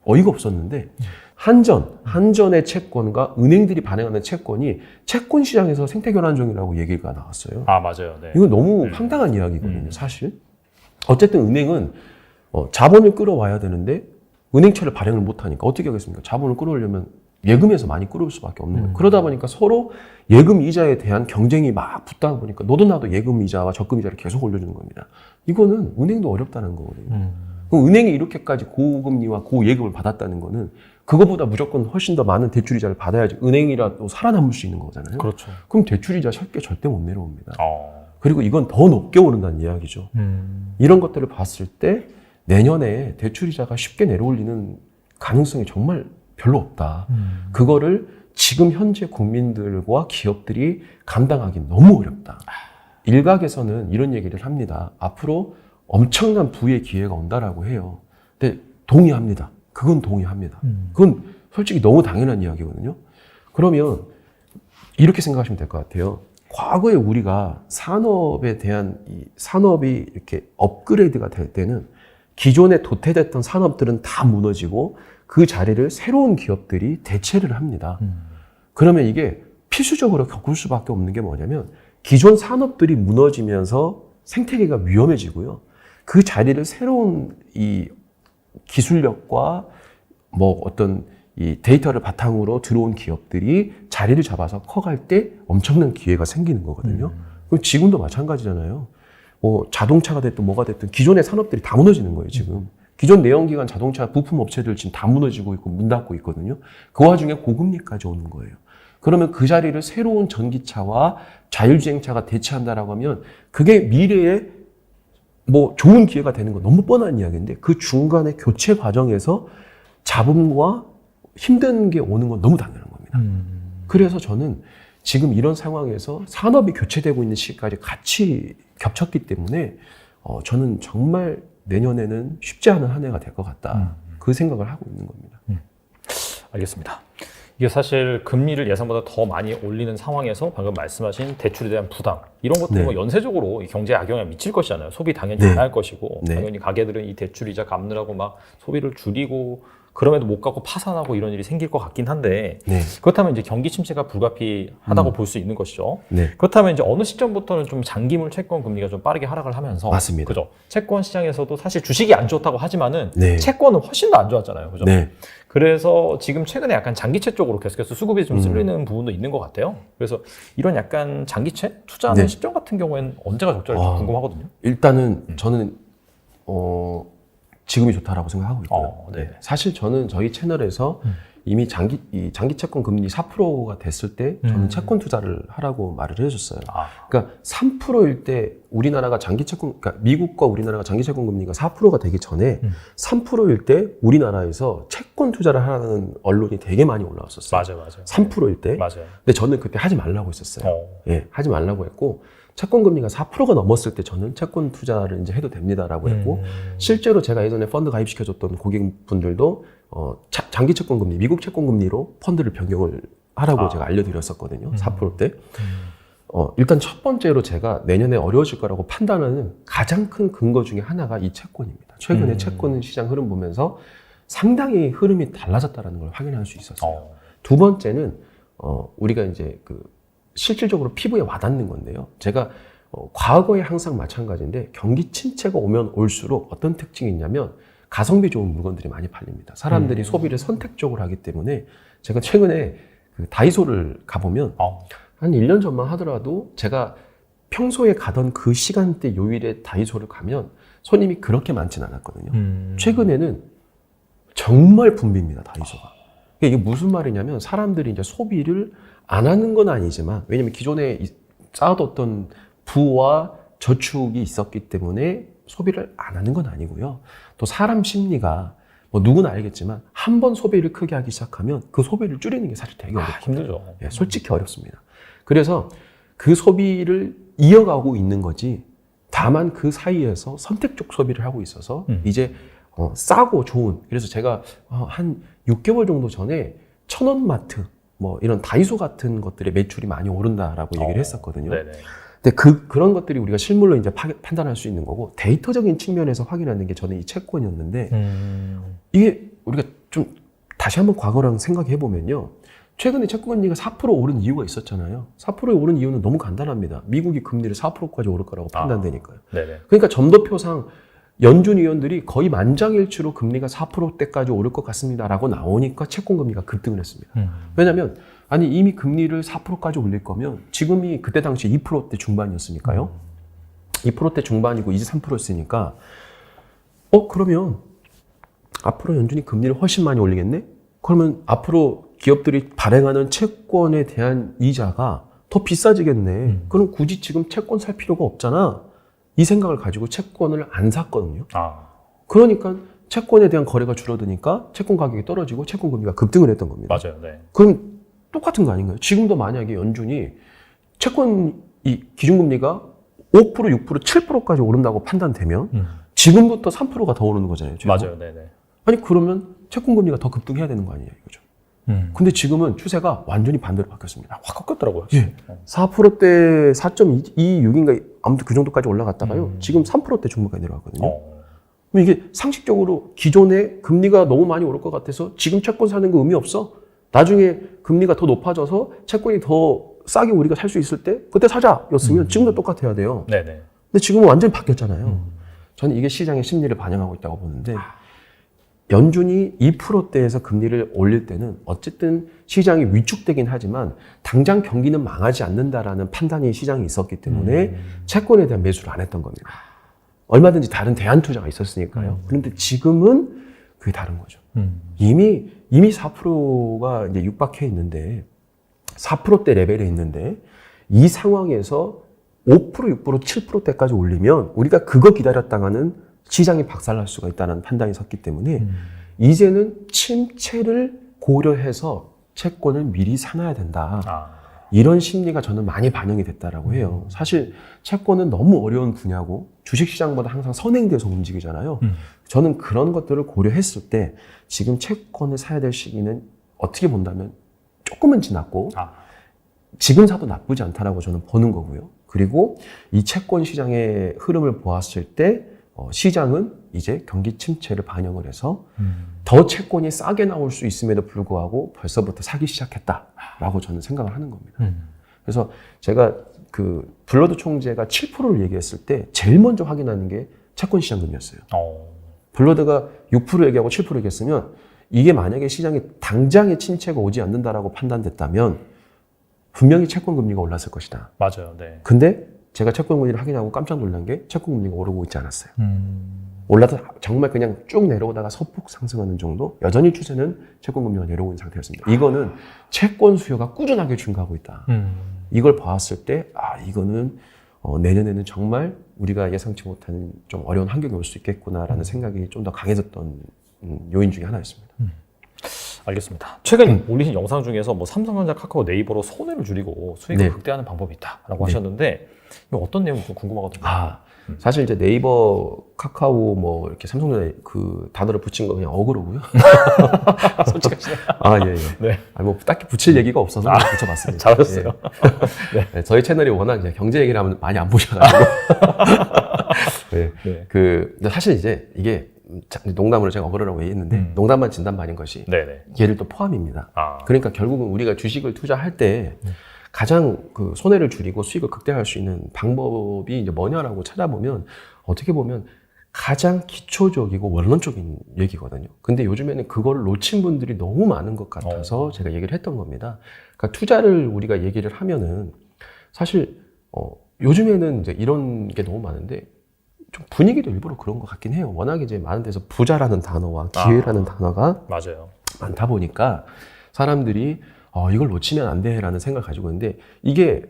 어이가 없었는데 한전의 채권과 은행들이 발행하는 채권이 채권 시장에서 생태 교란종이라고 얘기가 나왔어요. 아, 맞아요. 네. 이건 너무 황당한 이야기거든요, 사실. 어쨌든 은행은 자본을 끌어와야 되는데 은행채를 발행을 못하니까 어떻게 하겠습니까? 자본을 끌어오려면 예금에서 많이 끌어올 수밖에 없는 거예요. 그러다 보니까 서로 예금 이자에 대한 경쟁이 막 붙다 보니까 너도 나도 예금 이자와 적금 이자를 계속 올려주는 겁니다. 이거는 은행도 어렵다는 거거든요. 그럼 은행이 이렇게까지 고금리와 고예금을 받았다는 거는 그거보다 무조건 훨씬 더 많은 대출 이자를 받아야지 은행이라도 살아남을 수 있는 거잖아요. 그렇죠. 그럼 대출 이자 절대 못 내려옵니다. 그리고 이건 더 높게 오른다는 이야기죠. 이런 것들을 봤을 때 내년에 대출 이자가 쉽게 내려올리는 가능성이 정말 별로 없다. 그거를 지금 현재 국민들과 기업들이 감당하기 너무 어렵다. 일각에서는 이런 얘기를 합니다. 앞으로 엄청난 부의 기회가 온다라고 해요. 근데 동의합니다. 그건 동의합니다. 그건 솔직히 너무 당연한 이야기거든요. 그러면 이렇게 생각하시면 될 것 같아요. 과거에 우리가 산업에 대한 이 산업이 이렇게 업그레이드가 될 때는 기존에 도태됐던 산업들은 다 무너지고 그 자리를 새로운 기업들이 대체를 합니다. 그러면 이게 필수적으로 겪을 수밖에 없는 게 뭐냐면 기존 산업들이 무너지면서 생태계가 위험해지고요. 그 자리를 새로운 이 기술력과 뭐 어떤 이 데이터를 바탕으로 들어온 기업들이 자리를 잡아서 커갈 때 엄청난 기회가 생기는 거거든요. 그럼 지금도 마찬가지잖아요. 뭐 자동차가 됐든 뭐가 됐든 기존의 산업들이 다 무너지는 거예요, 지금. 기존 내연기관 자동차 부품 업체들 지금 다 무너지고 있고 문 닫고 있거든요. 그 와중에 고금리까지 오는 거예요. 그러면 그 자리를 새로운 전기차와 자율주행차가 대체한다라고 하면 그게 미래에 뭐 좋은 기회가 되는 건 너무 뻔한 이야기인데 그 중간에 교체 과정에서 잡음과 힘든 게 오는 건 너무 당연한 겁니다. 그래서 저는 지금 이런 상황에서 산업이 교체되고 있는 시기까지 같이 겹쳤기 때문에 저는 정말 내년에는 쉽지 않은 한 해가 될 것 같다. 그 생각을 하고 있는 겁니다. 알겠습니다. 이게 사실 금리를 예상보다 더 많이 올리는 상황에서 방금 말씀하신 대출에 대한 부담 이런 것들이 네. 뭐 연쇄적으로 이 경제에 악영향을 미칠 것이잖아요. 소비 당연히 네. 안 할 것이고 네. 당연히 가게들은 이 대출 이자 갚느라고 막 소비를 줄이고 그럼에도 못 갚고 파산하고 이런 일이 생길 것 같긴 한데 네. 그렇다면 이제 경기 침체가 불가피하다고 볼 수 있는 것이죠. 네. 그렇다면 이제 어느 시점부터는 좀 장기물 채권 금리가 좀 빠르게 하락을 하면서 맞습니다. 그죠? 채권 시장에서도 사실 주식이 안 좋다고 하지만은 네. 채권은 훨씬 더 안 좋았잖아요. 그죠? 네. 그래서 지금 최근에 약간 장기채 쪽으로 계속해서 수급이 좀 쓸리는 부분도 있는 것 같아요. 그래서 이런 약간 장기채 투자하는 네. 시점 같은 경우에는 언제가 적절할지 궁금하거든요. 일단은 저는 지금이 좋다라고 생각하고 있고요. 네네. 사실 저는 저희 채널에서 이미 장기 채권 금리 4%가 됐을 때 저는 채권 투자를 하라고 말을 해줬어요. 그러니까 3%일 때 우리나라가 장기 채권, 그러니까 미국과 우리나라가 장기 채권 금리가 4%가 되기 전에 3%일 때 우리나라에서 채권 투자를 하라는 언론이 되게 많이 올라왔었어요. 맞아요. 3%일 때. 맞아요. 근데 저는 그때 하지 말라고 했었어요. 예, 하지 말라고 했고 채권 금리가 4%가 넘었을 때 저는 채권 투자를 이제 해도 됩니다라고 했고 실제로 제가 예전에 펀드 가입시켜줬던 고객분들도 장기 채권 금리, 미국 채권 금리로 펀드를 변경을 하라고 제가 알려드렸었거든요. 4%대. 일단 첫 번째로 제가 내년에 어려워질 거라고 판단하는 가장 큰 근거 중에 하나가 이 채권입니다. 최근에 채권 시장 흐름 보면서 상당히 흐름이 달라졌다는 걸 확인할 수 있었어요. 두 번째는 우리가 이제 실질적으로 피부에 와닿는 건데요. 제가 과거에 항상 마찬가지인데 경기 침체가 오면 올수록 어떤 특징이 있냐면 가성비 좋은 물건들이 많이 팔립니다. 사람들이 소비를 선택적으로 하기 때문에 제가 최근에 다이소를 가보면 한 1년 전만 하더라도 제가 평소에 가던 그 시간대 요일에 다이소를 가면 손님이 그렇게 많진 않았거든요. 최근에는 정말 붐빕니다, 다이소가. 이게 무슨 말이냐면 사람들이 이제 소비를 안 하는 건 아니지만 왜냐면 기존에 쌓아뒀던 부와 저축이 있었기 때문에 소비를 안 하는 건 아니고요. 또 사람 심리가 뭐 누구나 알겠지만 한 번 소비를 크게 하기 시작하면 그 소비를 줄이는 게 사실 되게 어렵거든요. 힘들죠. 예, 솔직히 어렵습니다. 그래서 그 소비를 이어가고 있는 거지 다만 그 사이에서 선택적 소비를 하고 있어서 이제 싸고 좋은, 그래서 제가 한 6개월 정도 전에 천원마트 뭐 이런 다이소 같은 것들의 매출이 많이 오른다라고 얘기를 했었거든요. 네네. 근데 그런 것들이 우리가 실물로 이제 판단할 수 있는 거고, 데이터적인 측면에서 확인하는 게 저는 이 채권이었는데, 이게 우리가 좀 다시 한번 과거랑 생각해 보면요. 최근에 채권 금리가 4% 오른 이유가 있었잖아요. 4%에 오른 이유는 너무 간단합니다. 미국이 금리를 4%까지 오를 거라고 판단되니까요. 네네. 그러니까 점도표상 연준 위원들이 거의 만장일치로 금리가 4%대까지 오를 것 같습니다라고 나오니까 채권 금리가 급등을 했습니다. 왜냐하면 아니 이미 금리를 4%까지 올릴 거면 지금이 그때 당시 2%대 중반이었으니까요. 2%대 중반이고 이제 3%였으니까 그러면 앞으로 연준이 금리를 훨씬 많이 올리겠네? 그러면 앞으로 기업들이 발행하는 채권에 대한 이자가 더 비싸지겠네. 그럼 굳이 지금 채권 살 필요가 없잖아. 이 생각을 가지고 채권을 안 샀거든요. 그러니까 채권에 대한 거래가 줄어드니까 채권 가격이 떨어지고 채권 금리가 급등을 했던 겁니다. 맞아요. 네. 그럼 똑같은 거 아닌가요? 지금도 만약에 연준이 채권 이 기준금리가 5%, 6%, 7%까지 오른다고 판단되면 지금부터 3%가 더 오르는 거잖아요. 최고. 맞아요. 네네. 아니 그러면 채권 금리가 더 급등해야 되는 거 아니에요, 이거죠? 근데 지금은 추세가 완전히 반대로 바뀌었습니다. 확 꺾였더라고요. 예. 4%대 4.26인가 아무튼 그 정도까지 올라갔다가요. 지금 3%대 중반까지 내려왔거든요. 그럼 이게 상식적으로 기존에 금리가 너무 많이 오를 것 같아서 지금 채권 사는 거 의미 없어? 나중에 금리가 더 높아져서 채권이 더 싸게 우리가 살 수 있을 때 그때 사자였으면 지금도 똑같아야 돼요. 네네. 근데 지금은 완전히 바뀌었잖아요. 저는 이게 시장의 심리를 반영하고 있다고 보는데, 연준이 2%대에서 금리를 올릴 때는 어쨌든 시장이 위축되긴 하지만 당장 경기는 망하지 않는다라는 판단이 시장에 있었기 때문에 채권에 대한 매수를 안 했던 겁니다. 얼마든지 다른 대안 투자가 있었으니까요. 그런데 지금은 그게 다른 거죠. 이미 4%가 이제 육박해 있는데, 4%대 레벨에 있는데, 이 상황에서 5%, 6%, 7%대까지 올리면 우리가 그거 기다렸다가는 시장이 박살날 수가 있다는 판단이 섰기 때문에 이제는 침체를 고려해서 채권을 미리 사놔야 된다. 이런 심리가 저는 많이 반영이 됐다라고 해요. 사실 채권은 너무 어려운 분야고 주식시장보다 항상 선행돼서 움직이잖아요. 저는 그런 것들을 고려했을 때 지금 채권을 사야 될 시기는 어떻게 본다면 조금은 지났고 지금 사도 나쁘지 않다라고 저는 보는 거고요. 그리고 이 채권 시장의 흐름을 보았을 때 시장은 이제 경기 침체를 반영을 해서 더 채권이 싸게 나올 수 있음에도 불구하고 벌써부터 사기 시작했다라고 저는 생각을 하는 겁니다. 그래서 제가 그 블러드 총재가 7%를 얘기했을 때 제일 먼저 확인하는 게 채권 시장금이었어요. 블러드가 6% 얘기하고 7% 얘기했으면 이게 만약에 시장에 당장의 침체가 오지 않는다라고 판단됐다면 분명히 채권 금리가 올랐을 것이다. 맞아요. 네. 근데 제가 채권 금리를 확인하고 깜짝 놀란 게 채권 금리가 오르고 있지 않았어요. 올라서 정말 그냥 쭉 내려오다가 소폭 상승하는 정도? 여전히 추세는 채권 금리가 내려오고 있는 상태였습니다. 이거는 채권 수요가 꾸준하게 증가하고 있다. 이걸 봤을 때 이거는 내년에는 정말 우리가 예상치 못하는 좀 어려운 환경이 올 수 있겠구나라는 생각이 좀 더 강해졌던 요인 중에 하나였습니다. 알겠습니다. 최근 올리신 영상 중에서 뭐 삼성전자, 카카오, 네이버로 손해를 줄이고 수익을 네. 극대화하는 방법이 있다라고 하셨는데 이거 어떤 내용이 좀 궁금하거든요. 사실 이제 네이버, 카카오 뭐 이렇게 삼성전자 그 단어를 붙인 거 그냥 어그로고요. 솔직하시네. 예. 네. 뭐 딱히 붙일 얘기가 없어서 붙여봤습니다. 잘하셨어요. 예. 네, 저희 채널이 워낙 이제 경제 얘기를 하면 많이 안 보셔가지고. 네. 네. 근데 사실 이제 이게 농담으로 제가 어그로라고 얘기했는데 농담만 진담반인 것이 네네. 얘를 또 포함입니다. 그러니까 결국은 우리가 주식을 투자할 때 가장 그 손해를 줄이고 수익을 극대화할 수 있는 방법이 이제 뭐냐라고 찾아보면 어떻게 보면 가장 기초적이고 원론적인 얘기거든요. 근데 요즘에는 그걸 놓친 분들이 너무 많은 것 같아서 제가 얘기를 했던 겁니다. 그러니까 투자를 우리가 얘기를 하면은 사실 요즘에는 이제 이런 게 너무 많은데 좀 분위기도 일부러 그런 것 같긴 해요. 워낙 이제 많은 데서 부자라는 단어와 기회라는 단어가 맞아요. 많다 보니까 사람들이 이걸 놓치면 안 돼라는 생각을 가지고 있는데 이게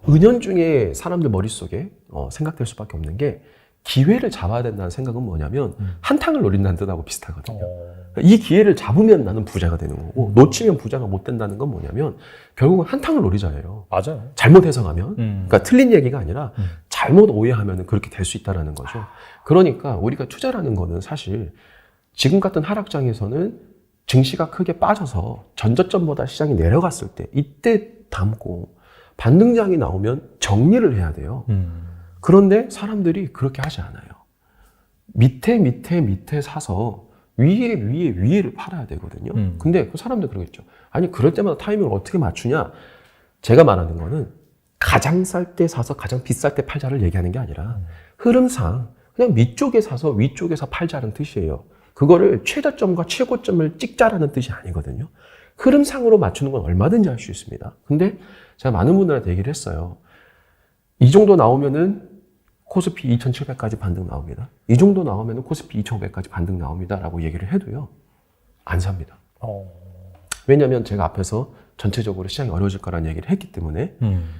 은연중에 사람들 머릿속에 생각될 수밖에 없는 게 기회를 잡아야 된다는 생각은 뭐냐면 한탕을 노린다는 뜻하고 비슷하거든요. 이 기회를 잡으면 나는 부자가 되는 거고 놓치면 부자가 못 된다는 건 뭐냐면 결국은 한탕을 노리자예요. 맞아요. 잘못 해석하면 그러니까 틀린 얘기가 아니라 잘못 오해하면 그렇게 될 수 있다는 거죠. 그러니까 우리가 투자라는 거는 사실 지금 같은 하락장에서는 증시가 크게 빠져서 전저점보다 시장이 내려갔을 때 이때 담고 반등장이 나오면 정리를 해야 돼요. 그런데 사람들이 그렇게 하지 않아요. 밑에 사서 위에를 팔아야 되거든요. 근데 그 사람들 그러겠죠. 아니 그럴 때마다 타이밍을 어떻게 맞추냐. 제가 말하는 거는 가장 쌀 때 사서 가장 비쌀 때 팔자를 얘기하는 게 아니라 흐름상 그냥 밑쪽에 사서 위쪽에서 팔자는 뜻이에요. 그거를 최저점과 최고점을 찍자라는 뜻이 아니거든요. 흐름상으로 맞추는 건 얼마든지 할 수 있습니다. 근데 제가 많은 분들한테 얘기를 했어요. 이 정도 나오면은 코스피 2700까지 반등 나옵니다. 이 정도 나오면은 코스피 2500까지 반등 나옵니다. 라고 얘기를 해도요. 안 삽니다. 왜냐면 제가 앞에서 전체적으로 시장이 어려워질 거라는 얘기를 했기 때문에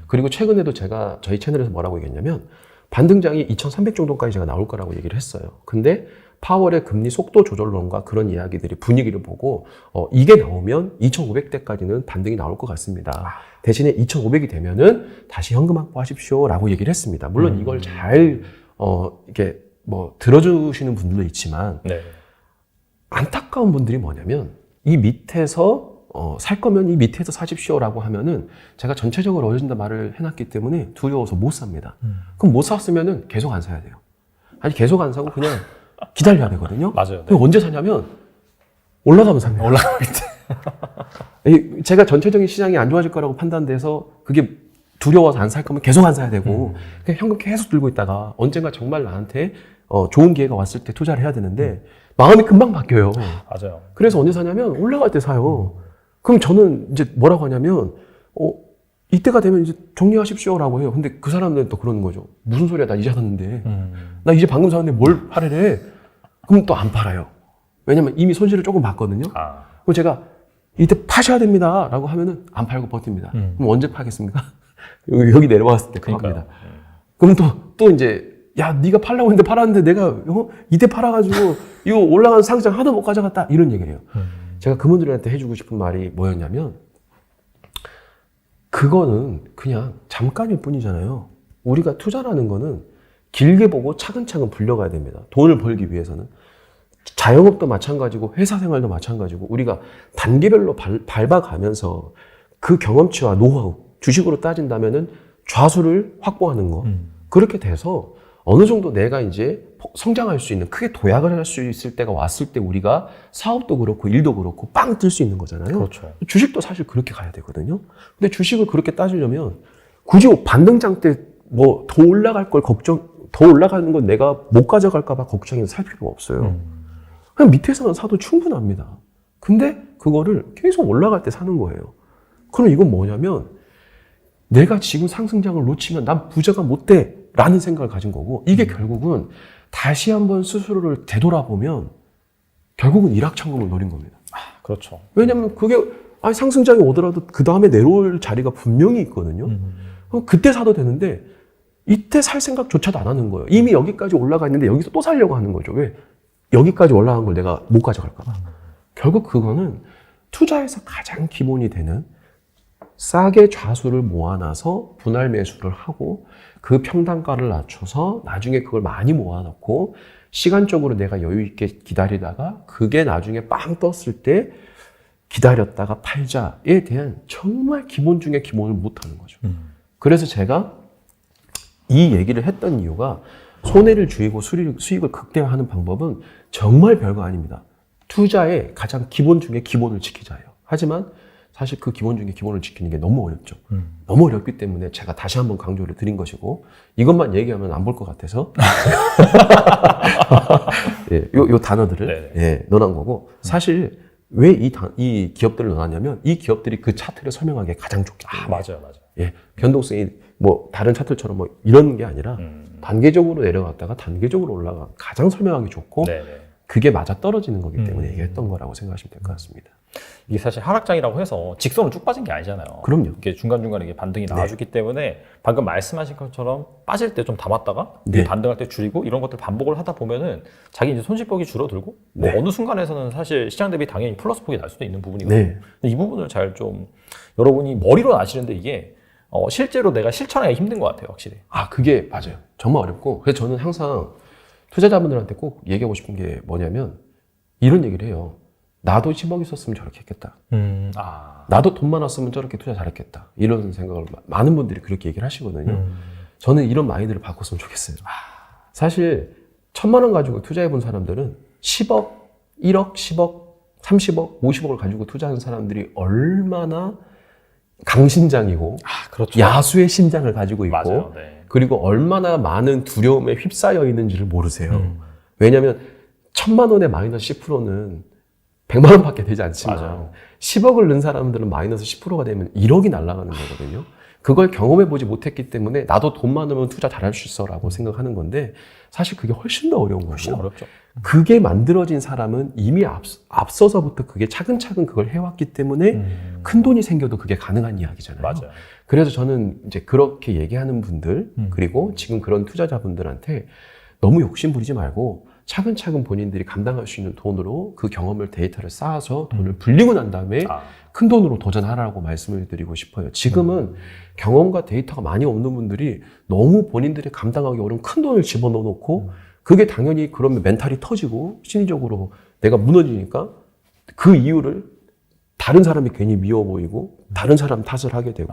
그리고 최근에도 제가 저희 채널에서 뭐라고 얘기했냐면 반등장이 2300 정도까지 제가 나올 거라고 얘기를 했어요. 근데 파월의 금리 속도 조절론과 그런 이야기들이 분위기를 보고 이게 나오면 2500대까지는 반등이 나올 것 같습니다. 대신에 2500이 되면은 다시 현금 확보하십시오 라고 얘기를 했습니다. 물론 이걸 잘 이렇게 뭐 들어주시는 분들도 있지만 네. 안타까운 분들이 뭐냐면 이 밑에서 살 거면 이 밑에서 사십시오라고 하면은 제가 전체적으로 어려진다 말을 해놨기 때문에 두려워서 못 삽니다. 그럼 못 샀으면은 계속 안 사야 돼요. 아니 계속 안 사고 그냥 기다려야 되거든요. 맞아요. 네. 언제 사냐면 올라가면 삽니다. 올라갈 때. 제가 전체적인 시장이 안 좋아질 거라고 판단돼서 그게 두려워서 안 살 거면 계속 안 사야 되고 그냥 현금 계속 들고 있다가 언젠가 정말 나한테 좋은 기회가 왔을 때 투자를 해야 되는데 마음이 금방 바뀌어요. 맞아요. 그래서 언제 사냐면 올라갈 때 사요. 그럼 저는 이제 뭐라고 하냐면 이때가 되면 이제 정리하십시오라고 해요. 근데 그 사람들은 또 그러는 거죠. 무슨 소리야? 나 이제 샀는데. 나 이제 방금 샀는데 뭘 팔으래? 그럼 또 안 팔아요. 왜냐면 이미 손실을 조금 봤거든요. 그럼 제가 이때 파셔야 됩니다. 라고 하면은 안 팔고 버팁니다. 그럼 언제 파겠습니까? 여기 내려왔을 때 그겁니다. 그럼 또 이제 야, 네가 팔라고 했는데 팔았는데 내가 이때 팔아가지고 이거 올라간 상장 하나도 못 가져갔다. 이런 얘기를 해요. 제가 그분들한테 해주고 싶은 말이 뭐였냐면 그거는 그냥 잠깐일 뿐이잖아요. 우리가 투자라는 거는 길게 보고 차근차근 불려가야 됩니다. 돈을 벌기 위해서는. 자영업도 마찬가지고 회사 생활도 마찬가지고 우리가 단계별로 밟아가면서 그 경험치와 노하우, 주식으로 따진다면은 좌수를 확보하는 거. 그렇게 돼서 어느 정도 내가 이제 성장할 수 있는, 크게 도약을 할 수 있을 때가 왔을 때 우리가 사업도 그렇고 일도 그렇고 빵 뜰 수 있는 거잖아요. 그렇죠. 주식도 사실 그렇게 가야 되거든요. 근데 주식을 그렇게 따지려면 굳이 반등장 때 뭐 더 올라갈 걸 더 올라가는 건 내가 못 가져갈까봐 걱정해서 살 필요가 없어요. 그냥 밑에서만 사도 충분합니다. 근데 그거를 계속 올라갈 때 사는 거예요. 그럼 이건 뭐냐면 내가 지금 상승장을 놓치면 난 부자가 못 돼 라는 생각을 가진 거고 이게 결국은 다시 한번 스스로를 되돌아보면 결국은 일확천금을 노린 겁니다. 그렇죠. 왜냐면 그게 상승장이 오더라도 그 다음에 내려올 자리가 분명히 있거든요. 그럼 그때 사도 되는데 이때 살 생각조차도 안 하는 거예요. 이미 여기까지 올라가 있는데 여기서 또 살려고 하는 거죠. 왜? 여기까지 올라간 걸 내가 못 가져갈까 봐. 결국 그거는 투자에서 가장 기본이 되는 싸게 좌수를 모아놔서 분할 매수를 하고 그 평단가를 낮춰서 나중에 그걸 많이 모아놓고 시간적으로 내가 여유 있게 기다리다가 그게 나중에 빵 떴을 때 기다렸다가 팔자에 대한 정말 기본 중에 기본을 못하는 거죠. 그래서 제가 이 얘기를 했던 이유가 손해를 줄이고 수익을 극대화하는 방법은 정말 별거 아닙니다. 투자의 가장 기본 중에 기본을 지키자예요. 하지만 사실 그 기본 중에 기본을 지키는 게 너무 어렵죠. 너무 어렵기 때문에 제가 다시 한번 강조를 드린 것이고 이것만 얘기하면 안 볼 것 같아서 예, 요 단어들을 예, 넣어놓은 거고 사실 왜 이 기업들을 넣어놨냐면 이 기업들이 그 차트를 설명하기에 가장 좋기 때문에 맞아요. 예, 변동성이 뭐 다른 차트처럼 뭐 이런 게 아니라 단계적으로 내려갔다가 단계적으로 올라가 가장 설명하기 좋고 그게 맞아 떨어지는 거기 때문에 얘기했던 거라고 생각하시면 될 것 같습니다. 이게 사실 하락장이라고 해서 직선으로 쭉 빠진 게 아니잖아요. 그럼요. 이게 중간중간에 이게 반등이 나와주기 때문에 방금 말씀하신 것처럼 빠질 때 좀 담았다가 반등할 때 줄이고 이런 것들 반복을 하다 보면은 자기 이제 손실폭이 줄어들고 뭐 어느 순간에서는 사실 시장 대비 당연히 플러스 폭이 날 수도 있는 부분이거든요. 근데 이 부분을 잘 좀 여러분이 머리로 아시는데 이게 실제로 내가 실천하기 힘든 것 같아요, 확실히. 그게 맞아요. 정말 어렵고. 그래서 저는 항상 투자자분들한테 꼭 얘기하고 싶은 게 뭐냐면 이런 얘기를 해요. 나도 10억 있었으면 저렇게 했겠다. 나도 돈 많았으면 저렇게 투자 잘했겠다. 이런 생각을 많은 분들이 그렇게 얘기를 하시거든요. 저는 이런 마인드를 바꿨으면 좋겠어요. 사실 1,000만 원 가지고 투자해 본 사람들은 10억, 1억, 10억, 30억, 50억을 가지고 투자하는 사람들이 얼마나 강심장이고 그렇죠. 야수의 심장을 가지고 있고 맞아요. 네. 그리고 얼마나 많은 두려움에 휩싸여 있는지를 모르세요. 왜냐하면 1,000만 원의 마이너스 10%는 100만 원밖에 되지 않지만 맞아요. 10억을 넣은 사람들은 마이너스 10%가 되면 1억이 날아가는 거거든요. 그걸 경험해보지 못했기 때문에 나도 돈 많으면 투자 잘할 수 있어 라고 생각하는 건데 사실 그게 훨씬 더 어려운 훨씬 거고 어렵죠. 그게 만들어진 사람은 이미 앞서서부터 그게 차근차근 그걸 해왔기 때문에 큰 돈이 생겨도 그게 가능한 이야기잖아요. 맞아요. 그래서 저는 이제 그렇게 얘기하는 분들 그리고 지금 그런 투자자분들한테 너무 욕심 부리지 말고 차근차근 본인들이 감당할 수 있는 돈으로 그 경험을 데이터를 쌓아서 돈을 불리고 난 다음에 큰 돈으로 도전하라고 말씀을 드리고 싶어요. 지금은 경험과 데이터가 많이 없는 분들이 너무 본인들이 감당하기 어려운 큰 돈을 집어넣어 놓고 그게 당연히 그러면 멘탈이 터지고 심리적으로 내가 무너지니까 그 이유를 다른 사람이 괜히 미워 보이고 다른 사람 탓을 하게 되고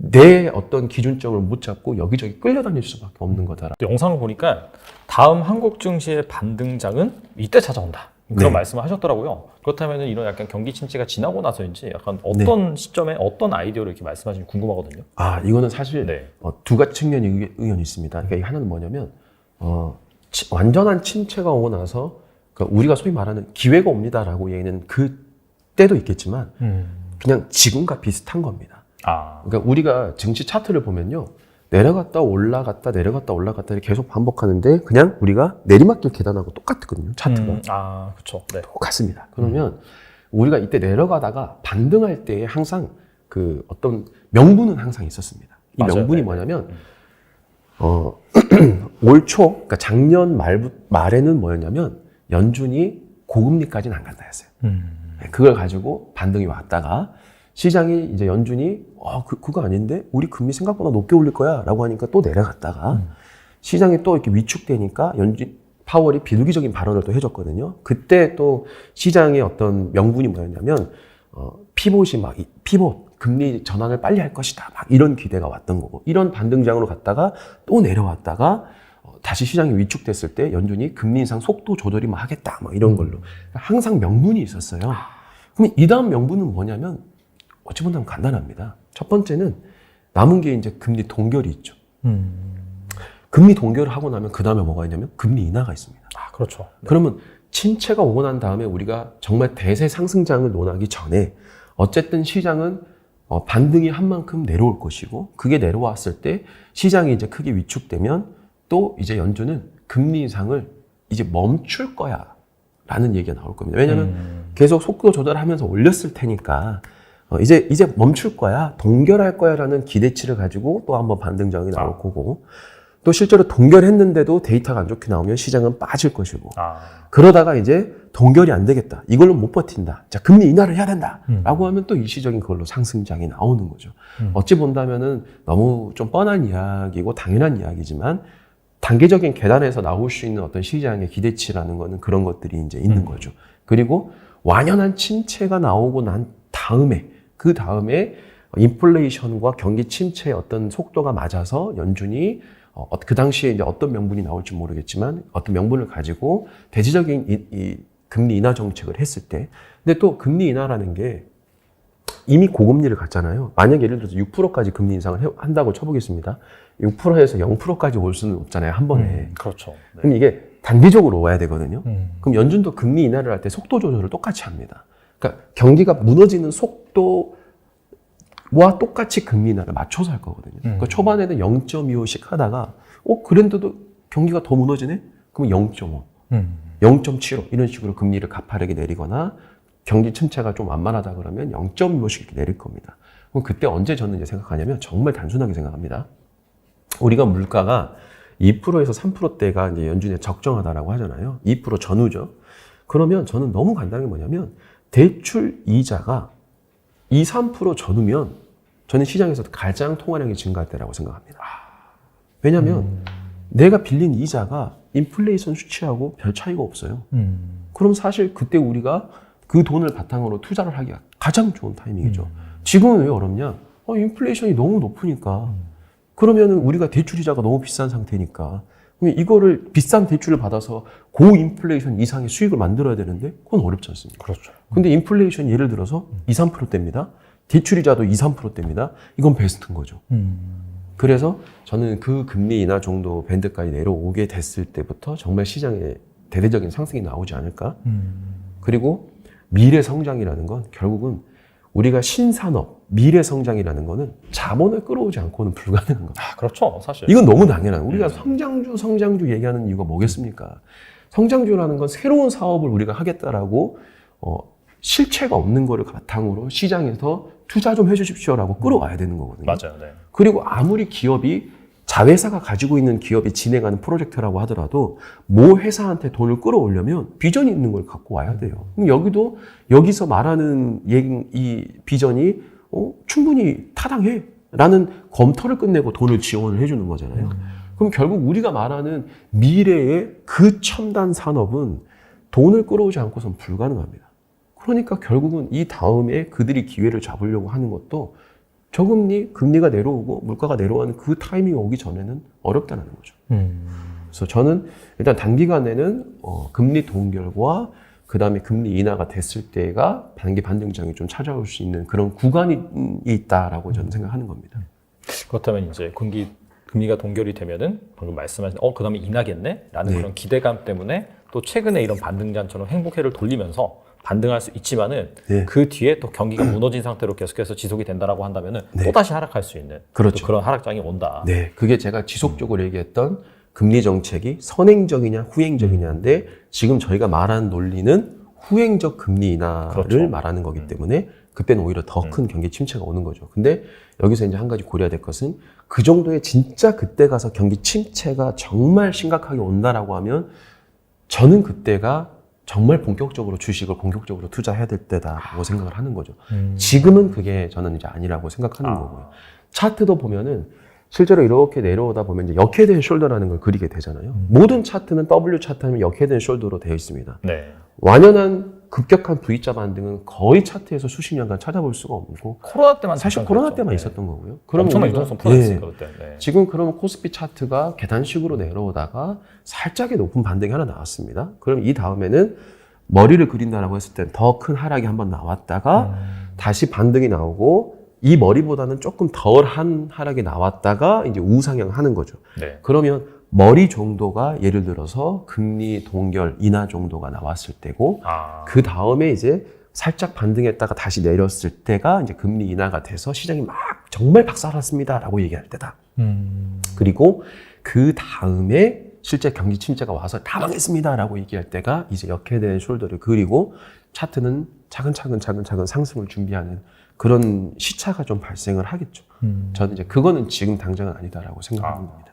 내 어떤 기준점을 못 잡고 여기저기 끌려다닐 수밖에 없는 거다. 영상을 보니까 다음 한국 증시의 반등장은 이때 찾아온다. 그런 말씀을 하셨더라고요. 그렇다면 이런 약간 경기 침체가 지나고 나서인지 약간 어떤 시점에 어떤 아이디어로 이렇게 말씀하시는지 궁금하거든요. 이거는 사실 두 가지 측면의 의견이 있습니다. 그러니까 하나는 뭐냐면 완전한 침체가 오고 나서 그러니까 우리가 소위 말하는 기회가 옵니다라고 얘기는 그때도 있겠지만 그냥 지금과 비슷한 겁니다. 그러니까 우리가 증시 차트를 보면요. 내려갔다 올라갔다 내려갔다 올라갔다 계속 반복하는데 그냥 우리가 내리막길 계단하고 똑같거든요. 차트가. 그렇죠. 네. 똑같습니다. 그러면 우리가 이때 내려가다가 반등할 때 항상 그 어떤 명분은 항상 있었습니다. 이 맞아요. 명분이 뭐냐면 올 초, 그러니까 작년 말에는 뭐였냐면 연준이 고금리까지는 안 간다 했어요. 그걸 가지고 반등이 왔다가 시장이 이제 연준이 그거 아닌데 우리 금리 생각보다 높게 올릴 거야 라고 하니까 또 내려갔다가 시장이 또 이렇게 위축되니까 파월이 비둘기적인 발언을 또 해줬거든요. 그때 또 시장의 어떤 명분이 뭐였냐면 피봇이 피봇 금리 전환을 빨리 할 것이다 막 이런 기대가 왔던 거고 이런 반등장으로 갔다가 또 내려왔다가 다시 시장이 위축됐을 때 연준이 금리 인상 속도 조절이 막 하겠다 막 이런 걸로 항상 명분이 있었어요. 그럼 이 다음 명분은 뭐냐면 어찌 보면 간단합니다. 첫 번째는 남은 게 이제 금리 동결이 있죠. 금리 동결을 하고 나면 그 다음에 뭐가 있냐면 금리 인하가 있습니다. 그렇죠. 네. 그러면 침체가 오고 난 다음에 우리가 정말 대세 상승장을 논하기 전에 어쨌든 시장은 반등이 한 만큼 내려올 것이고 그게 내려왔을 때 시장이 이제 크게 위축되면 또 이제 연준은 금리 인상을 이제 멈출 거야 라는 얘기가 나올 겁니다. 왜냐하면 계속 속도 조절하면서 올렸을 테니까 이제 멈출 거야, 동결할 거야라는 기대치를 가지고 또 한번 반등장이 나올 거고 또 실제로 동결했는데도 데이터가 안 좋게 나오면 시장은 빠질 것이고 그러다가 이제 동결이 안 되겠다, 이걸로 못 버틴다, 자 금리 인하를 해야 된다 라고 하면 또 일시적인 그걸로 상승장이 나오는 거죠. 어찌 본다면은 너무 좀 뻔한 이야기고 당연한 이야기지만 단계적인 계단에서 나올 수 있는 어떤 시장의 기대치라는 거는 그런 것들이 이제 있는 거죠. 그리고 완연한 침체가 나오고 난 다음에 그 다음에 인플레이션과 경기 침체의 어떤 속도가 맞아서 연준이 그 당시에 이제 어떤 명분이 나올지 모르겠지만 어떤 명분을 가지고 대체적인 이 금리 인하 정책을 했을 때, 근데 또 금리 인하라는 게 이미 고금리를 갔잖아요. 만약 예를 들어서 6%까지 금리 인상을 한다고 쳐보겠습니다. 6%에서 0%까지 올 수는 없잖아요, 한 번에. 그렇죠. 네. 그럼 이게 단기적으로 와야 되거든요. 그럼 연준도 금리 인하를 할 때 속도 조절을 똑같이 합니다. 그러니까 경기가 무너지는 속도와 똑같이 금리 인하를 맞춰서 할 거거든요. 그러니까 초반에는 0.25씩 하다가 그랬는데도 경기가 더 무너지네? 그럼 0.5, 0.75 이런 식으로 금리를 가파르게 내리거나 경기 침체가 좀 완만하다 그러면 0.25씩 이렇게 내릴 겁니다. 그럼 그때 언제 저는 이제 생각하냐면 정말 단순하게 생각합니다. 우리가 물가가 2%에서 3%대가 이제 연준에 적정하다라고 하잖아요. 2% 전후죠. 그러면 저는 너무 간단한 게 뭐냐면 대출 이자가 2, 3% 전후면 저는 시장에서 가장 통화량이 증가할 때라고 생각합니다. 왜냐하면 내가 빌린 이자가 인플레이션 수치하고 별 차이가 없어요. 그럼 사실 그때 우리가 그 돈을 바탕으로 투자를 하기가 가장 좋은 타이밍이죠. 지금은 왜 어렵냐? 인플레이션이 너무 높으니까. 그러면은 우리가 대출이자가 너무 비싼 상태니까. 그럼 이거를 비싼 대출을 받아서 고인플레이션 이상의 수익을 만들어야 되는데 그건 어렵지 않습니까? 그렇죠. 근데 인플레이션 예를 들어서 2, 3%대입니다. 대출이자도 2, 3%대입니다. 이건 베스트인 거죠. 그래서 저는 그 금리 인하 정도 밴드까지 내려오게 됐을 때부터 정말 시장에 대대적인 상승이 나오지 않을까. 그리고 미래 성장이라는 건 결국은 우리가 신산업, 미래 성장이라는 거는 자본을 끌어오지 않고는 불가능한 겁니다. 그렇죠. 사실. 이건 너무 당연한. 우리가 성장주 얘기하는 이유가 뭐겠습니까? 성장주라는 건 새로운 사업을 우리가 하겠다라고 실체가 없는 거를 바탕으로 시장에서 투자 좀 해주십시오라고 끌어와야 되는 거거든요. 맞아요. 네. 그리고 아무리 기업이 자회사가 가지고 있는 기업이 진행하는 프로젝트라고 하더라도 모 회사한테 돈을 끌어오려면 비전이 있는 걸 갖고 와야 돼요. 그럼 여기서 말하는 이 비전이 충분히 타당해 라는 검토를 끝내고 돈을 지원을 해주는 거잖아요. 그럼 결국 우리가 말하는 미래의 그 첨단 산업은 돈을 끌어오지 않고선 불가능합니다. 그러니까 결국은 이 다음에 그들이 기회를 잡으려고 하는 것도 저금리, 금리가 내려오고 물가가 내려오는 그 타이밍이 오기 전에는 어렵다는 거죠. 그래서 저는 일단 단기간에는 금리 동결과 그 다음에 금리 인하가 됐을 때가 단기 반등장이 좀 찾아올 수 있는 그런 구간이 있다라고 저는 생각하는 겁니다. 그렇다면 이제 금리가 동결이 되면은 방금 말씀하신 그 다음에 인하겠네? 라는 그런 기대감 때문에 또 최근에 이런 반등장처럼 행복회를 돌리면서 반등할 수 있지만은 그 뒤에 또 경기가 무너진 상태로 계속해서 지속이 된다라고 한다면은 또 다시 하락할 수 있는 그렇죠. 그런 하락장이 온다. 네, 그게 제가 지속적으로 얘기했던 금리 정책이 선행적이냐 후행적이냐인데 지금 저희가 말하는 논리는 후행적 금리 인하를 그렇죠. 말하는 거기 때문에 그때는 오히려 더 큰 경기 침체가 오는 거죠. 근데 여기서 이제 한 가지 고려해야 될 것은 그 정도의 진짜 그때 가서 경기 침체가 정말 심각하게 온다라고 하면 저는 그때가 정말 본격적으로 주식을 본격적으로 투자해야 될 때다라고 생각을 하는 거죠. 지금은 그게 저는 이제 아니라고 생각하는 거고요. 차트도 보면은 실제로 이렇게 내려오다 보면 이제 역헤드 숄더라는 걸 그리게 되잖아요. 모든 차트는 W 차트 하면 역헤드 숄더로 되어 있습니다. 네. 완연한 급격한 V자 반등은 거의 차트에서 수십 년간 찾아볼 수가 없고 코로나 때만 사실 코로나 때만 있었던 거고요. 엄청난 유동성 풀어냈으니까 그때. 네. 지금 그러면 코스피 차트가 계단식으로 내려오다가 살짝의 높은 반등이 하나 나왔습니다. 그럼 이 다음에는 머리를 그린다라고 했을 때 더 큰 하락이 한번 나왔다가 다시 반등이 나오고 이 머리보다는 조금 덜한 하락이 나왔다가 이제 우상향 하는 거죠. 네. 그러면 머리 정도가 예를 들어서 금리 동결 인하 정도가 나왔을 때고 그 다음에 이제 살짝 반등했다가 다시 내렸을 때가 이제 금리 인하가 돼서 시장이 막 정말 박살났습니다라고 얘기할 때다. 그리고 그 다음에 실제 경기 침체가 와서 다 망했습니다라고 얘기할 때가 이제 역헤드 숄더를 그리고 차트는 차근차근 상승을 준비하는 그런 시차가 좀 발생을 하겠죠. 저는 이제 그거는 지금 당장은 아니다라고 생각하는 겁니다.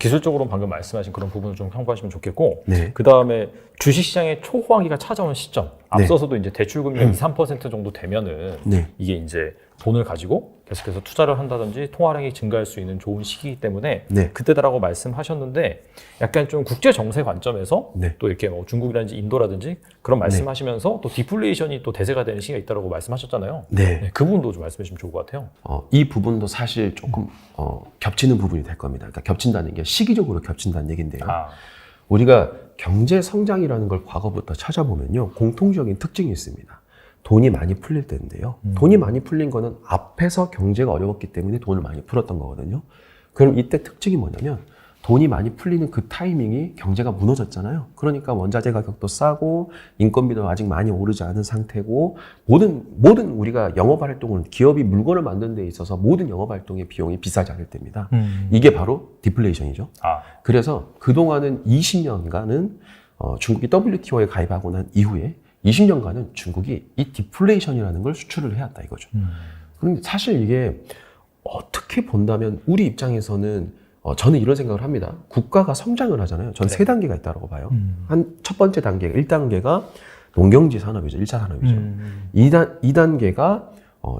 기술적으로 방금 말씀하신 그런 부분을 좀 참고하시면 좋겠고, 네. 그 다음에 주식시장의 초호황기가 찾아오는 시점, 앞서서도 이제 대출금리가 2, 3% 정도 되면은 이게 이제 돈을 가지고 계속해서 투자를 한다든지 통화량이 증가할 수 있는 좋은 시기이기 때문에 그때다라고 말씀하셨는데 약간 좀 국제 정세 관점에서 또 이렇게 뭐 중국이라든지 인도라든지 그런 말씀하시면서 또 디플레이션이 또 대세가 되는 시기가 있다고 말씀하셨잖아요. 그 부분도 좀 말씀해 주시면 좋을 것 같아요. 이 부분도 사실 조금 겹치는 부분이 될 겁니다. 그러니까 겹친다는 게 시기적으로 겹친다는 얘기인데요. 우리가 경제 성장이라는 걸 과거부터 찾아보면요, 공통적인 특징이 있습니다. 돈이 많이 풀릴 때인데요. 돈이 많이 풀린 거는 앞에서 경제가 어려웠기 때문에 돈을 많이 풀었던 거거든요. 그럼 이때 특징이 뭐냐면 돈이 많이 풀리는 그 타이밍이 경제가 무너졌잖아요. 그러니까 원자재 가격도 싸고 인건비도 아직 많이 오르지 않은 상태고 모든 우리가 영업활동은 기업이 물건을 만드는 데 있어서 모든 영업활동의 비용이 비싸지 않을 때입니다. 이게 바로 디플레이션이죠. 그래서 그동안은 20년간은 중국이 WTO에 가입하고 난 이후에 20년간은 중국이 이 디플레이션이라는 걸 수출을 해왔다 이거죠. 그런데 사실 이게 어떻게 본다면 우리 입장에서는 저는 이런 생각을 합니다. 국가가 성장을 하잖아요. 저는 세 단계가 있다고 봐요. 첫 번째 단계, 1단계가 농경지 산업이죠. 1차 산업이죠. 2단계가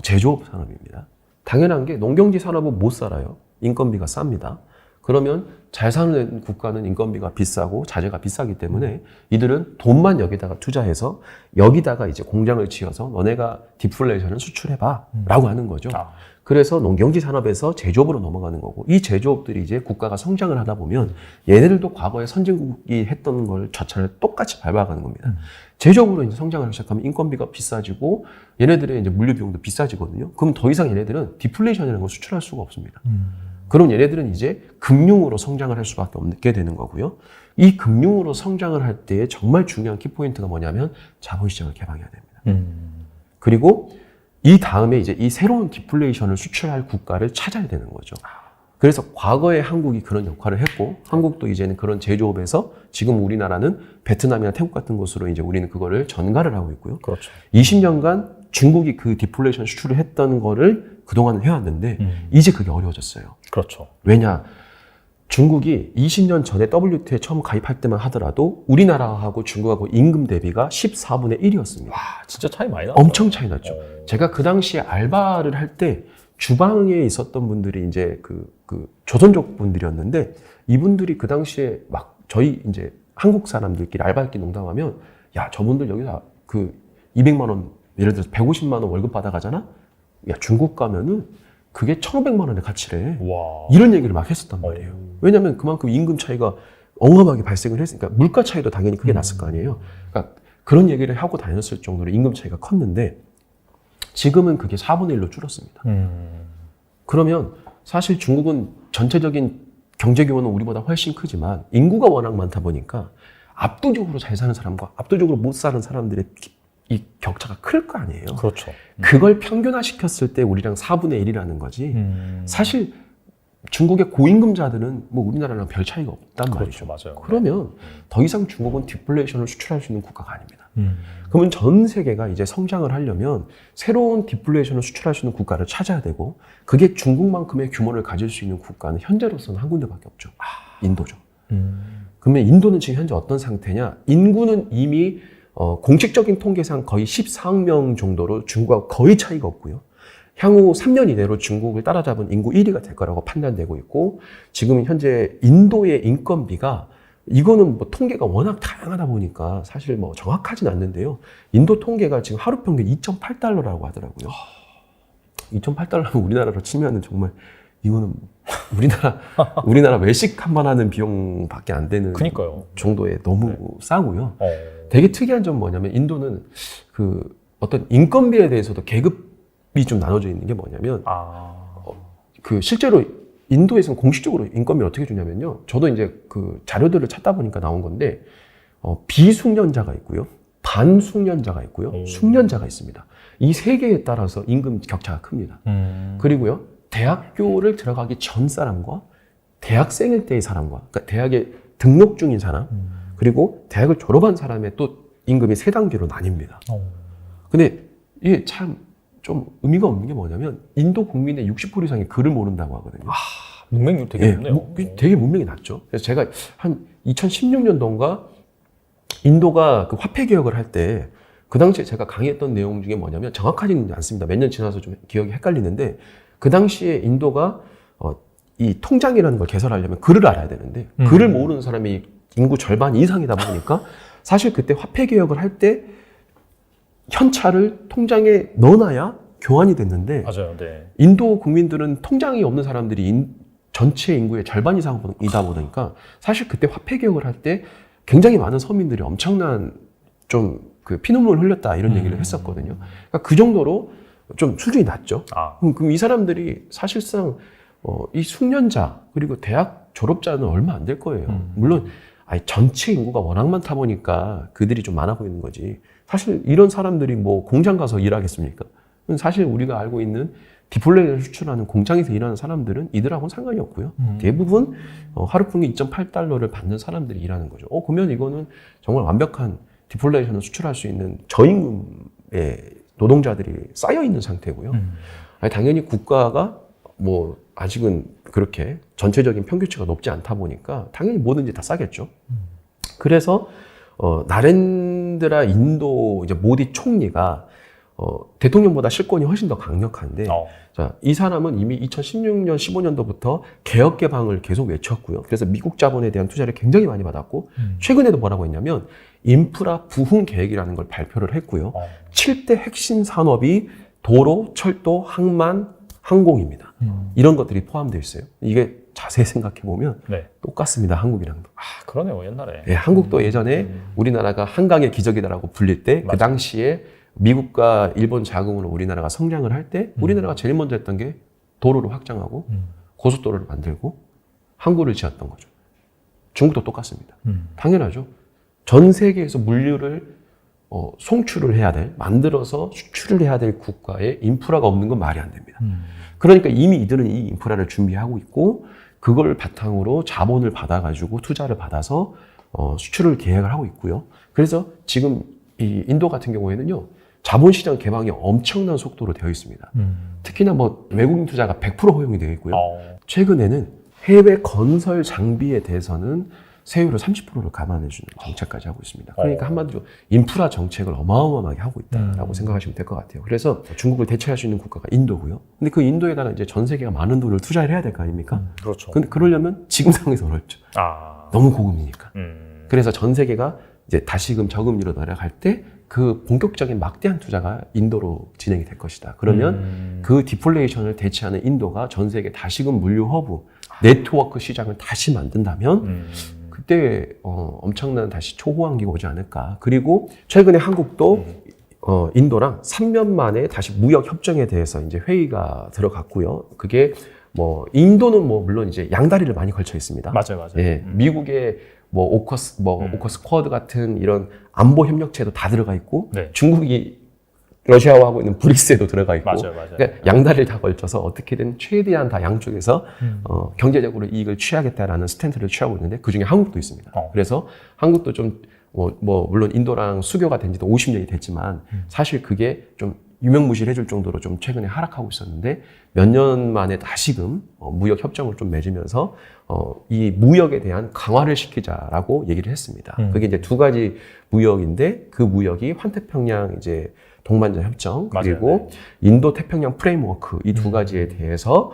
제조업 산업입니다. 당연한 게 농경지 산업은 못 살아요. 인건비가 쌉니다. 그러면 잘 사는 국가는 인건비가 비싸고 자재가 비싸기 때문에 이들은 돈만 여기다가 투자해서 여기다가 이제 공장을 지어서 너네가 디플레이션을 수출해봐 라고 하는 거죠. 그래서 농경지 산업에서 제조업으로 넘어가는 거고, 이 제조업들이 이제 국가가 성장을 하다 보면 얘네들도 과거에 선진국이 했던 걸 저차를 똑같이 밟아가는 겁니다. 제조업으로 이제 성장을 시작하면 인건비가 비싸지고 얘네들의 이제 물류 비용도 비싸지거든요. 그럼 더 이상 얘네들은 디플레이션이라는 걸 수출할 수가 없습니다. 그럼 얘네들은 이제 금융으로 성장을 할 수밖에 없게 되는 거고요. 이 금융으로 성장을 할 때 정말 중요한 키포인트가 뭐냐면 자본시장을 개방해야 됩니다. 그리고 이 다음에 이제 이 새로운 디플레이션을 수출할 국가를 찾아야 되는 거죠. 그래서 과거에 한국이 그런 역할을 했고, 한국도 이제는 그런 제조업에서 지금 우리나라는 베트남이나 태국 같은 곳으로 이제 우리는 그거를 전가를 하고 있고요. 그렇죠. 20년간 중국이 그 디플레이션 수출을 했던 거를 그동안은 해왔는데, 이제 그게 어려워졌어요. 그렇죠. 왜냐? 중국이 20년 전에 WTO에 처음 가입할 때만 하더라도 우리나라하고 중국하고 임금 대비가 14분의 1이었습니다. 와, 진짜 차이 많이 나죠. 엄청 차이 났죠. 제가 그 당시에 알바를 할 때 주방에 있었던 분들이 이제 그 조선족 분들이었는데, 이분들이 그 당시에 막 저희 이제 한국 사람들끼리 알바끼리 농담하면, 야, 저분들 여기서 그 200만 원, 예를 들어서 150만 원 월급 받아가잖아? 야, 중국 가면은 그게 1,500만 원의 가치래. 와. 이런 얘기를 막 했었단 말이에요. 왜냐면 그만큼 임금 차이가 어마어마하게 발생을 했으니까, 물가 차이도 당연히 크게 났을 거 아니에요. 그러니까 그런 얘기를 하고 다녔을 정도로 임금 차이가 컸는데, 지금은 그게 4분의 1로 줄었습니다. 그러면 사실 중국은 전체적인 경제 규모는 우리보다 훨씬 크지만 인구가 워낙 많다 보니까 압도적으로 잘 사는 사람과 압도적으로 못 사는 사람들의 이 격차가 클 거 아니에요. 그렇죠. 그걸 평균화시켰을 때 우리랑 4분의 1이라는 거지. 사실 중국의 고임금자들은 뭐 우리나라랑 별 차이가 없단 그렇죠. 말이죠. 맞아요. 그러면 더 이상 중국은 디플레이션을 수출할 수 있는 국가가 아닙니다. 그러면 전 세계가 이제 성장을 하려면 새로운 디플레이션을 수출할 수 있는 국가를 찾아야 되고, 그게 중국만큼의 규모를 가질 수 있는 국가는 현재로서는 한 군데밖에 없죠. 인도죠. 그러면 인도는 지금 현재 어떤 상태냐? 인구는 이미 공식적인 통계상 거의 14억 명 정도로 중국과 거의 차이가 없고요. 향후 3년 이내로 중국을 따라잡은 인구 1위가 될 거라고 판단되고 있고, 지금 현재 인도의 인건비가, 이거는 뭐 통계가 워낙 다양하다 보니까 사실 뭐 정확하진 않는데요. 인도 통계가 지금 하루 평균 2.8달러라고 하더라고요. 2.8달러면 우리나라로 치면은 정말 이거는 우리나라 외식 한 번 하는 비용밖에 안 되는 그러니까요. 정도에 너무 싸고요. 되게 특이한 점은 뭐냐면, 인도는 그 어떤 인건비에 대해서도 계급이 좀 나눠져 있는 게 뭐냐면, 그 실제로 인도에서는 공식적으로 인건비를 어떻게 주냐면요. 저도 이제 그 자료들을 찾다 보니까 나온 건데, 비숙련자가 있고요. 반숙련자가 있고요. 숙련자가 있습니다. 이 세 개에 따라서 임금 격차가 큽니다. 그리고요, 대학교를 들어가기 전 사람과 대학생일 때의 사람과, 그러니까 대학에 등록 중인 사람, 그리고 대학을 졸업한 사람의 또 임금이 세 단계로 나뉩니다. 근데 이게 참 좀 의미가 없는 게 뭐냐면, 인도 국민의 60% 이상이 글을 모른다고 하거든요. 문맹률 되게 높네요. 되게 문맹이 낮죠. 그래서 제가 한 2016년도인가 인도가 그 화폐 개혁을 할 때, 그 당시에 제가 강의했던 내용 중에 뭐냐면, 정확하지는 않습니다. 몇 년 지나서 좀 기억이 헷갈리는데, 그 당시에 인도가 이 통장이라는 걸 개설하려면 글을 알아야 되는데, 글을 모르는 사람이 인구 절반 이상이다 보니까 사실 그때 화폐 개혁을 할 때 현찰을 통장에 넣어놔야 교환이 됐는데, 맞아요. 네. 인도 국민들은 통장이 없는 사람들이 전체 인구의 절반 이상이다 보니까 사실 그때 화폐 개혁을 할 때 굉장히 많은 서민들이 엄청난 좀 그 피눈물을 흘렸다, 이런 얘기를 했었거든요. 그러니까 그 정도로 좀 수준이 낮죠. 그럼 이 사람들이 사실상 이 숙련자 그리고 대학 졸업자는 얼마 안 될 거예요. 물론 전체 인구가 워낙 많다 보니까 그들이 좀 많아 보이는 거지. 사실 이런 사람들이 뭐 공장 가서 일하겠습니까? 사실 우리가 알고 있는 디플레이션을 수출하는 공장에서 일하는 사람들은 이들하고는 상관이 없고요. 대부분 하루 평균 2.8달러를 받는 사람들이 일하는 거죠. 그러면 이거는 정말 완벽한 디플레이션을 수출할 수 있는 저임금의 노동자들이 쌓여 있는 상태고요. 당연히 국가가 뭐 아직은 그렇게 전체적인 평균치가 높지 않다 보니까 당연히 뭐든지 다 싸겠죠. 그래서 나렌드라 인도 이제 모디 총리가 대통령보다 실권이 훨씬 더 강력한데, 자, 이 사람은 이미 2016년, 15년도부터 개혁 개방을 계속 외쳤고요. 그래서 미국 자본에 대한 투자를 굉장히 많이 받았고, 최근에도 뭐라고 했냐면, 인프라 부흥 계획이라는 걸 발표를 했고요. 7대 핵심 산업이 도로, 철도, 항만, 항공입니다. 이런 것들이 포함되어 있어요. 이게 자세히 생각해보면 네. 똑같습니다. 한국이랑도. 그러네요. 옛날에. 네, 한국도 예전에 우리나라가 한강의 기적이다라고 불릴 때 그 당시에 미국과 일본 자금으로 우리나라가 성장을 할 때 우리나라가 제일 먼저 했던 게 도로를 확장하고 고속도로를 만들고 항구를 지었던 거죠. 중국도 똑같습니다. 당연하죠. 전 세계에서 물류를 송출을 해야 될, 만들어서 수출을 해야 될 국가에 인프라가 없는 건 말이 안 됩니다. 그러니까 이미 이들은 이 인프라를 준비하고 있고 그걸 바탕으로 자본을 받아가지고 투자를 받아서 수출을 계획을 하고 있고요. 그래서 지금 이 인도 같은 경우에는요, 자본시장 개방이 엄청난 속도로 되어 있습니다. 특히나 뭐 외국인 투자가 100% 허용이 되어 있고요. 최근에는 해외 건설 장비에 대해서는 세율을 30%를 감안해주는 정책까지 하고 있습니다. 그러니까 한마디로 인프라 정책을 어마어마하게 하고 있다라고 생각하시면 될 것 같아요. 그래서 중국을 대체할 수 있는 국가가 인도고요. 근데 그 인도에다가 이제 전 세계가 많은 돈을 투자를 해야 될 거 아닙니까? 그렇죠. 근데 그러려면 지금 상황에서 어렵죠. 너무 고금리니까. 그래서 전 세계가 이제 다시금 저금리로 내려갈 때 그 본격적인 막대한 투자가 인도로 진행이 될 것이다. 그러면 그 디플레이션을 대체하는 인도가 전 세계 다시금 물류 허브, 네트워크 시장을 다시 만든다면 그때 엄청난 다시 초호황기가 오지 않을까. 그리고 최근에 한국도 인도랑 3년 만에 다시 무역 협정에 대해서 이제 회의가 들어갔고요. 그게 뭐 인도는 뭐 물론 이제 양다리를 많이 걸쳐 있습니다. 맞아요. 예, 미국의 뭐 오커스 쿼드 같은 이런 안보 협력체도 다 들어가 있고, 네. 중국이 러시아와 하고 있는 브릭스에도 들어가 있고, 맞아요. 그러니까 양다리를 다 걸쳐서 어떻게든 최대한 다 양쪽에서 경제적으로 이익을 취하겠다라는 스탠스를 취하고 있는데 그 중에 한국도 있습니다. 그래서 한국도 좀 물론 인도랑 수교가 된 지도 50년이 됐지만 사실 그게 좀 유명무실해질 정도로 좀 최근에 하락하고 있었는데 몇 년 만에 다시금 무역 협정을 좀 맺으면서 이 무역에 대한 강화를 시키자라고 얘기를 했습니다. 그게 이제 두 가지 무역인데 그 무역이 환태평양 이제 동반자 협정 그리고 맞아요. 인도 태평양 프레임워크 이 두 가지에 대해서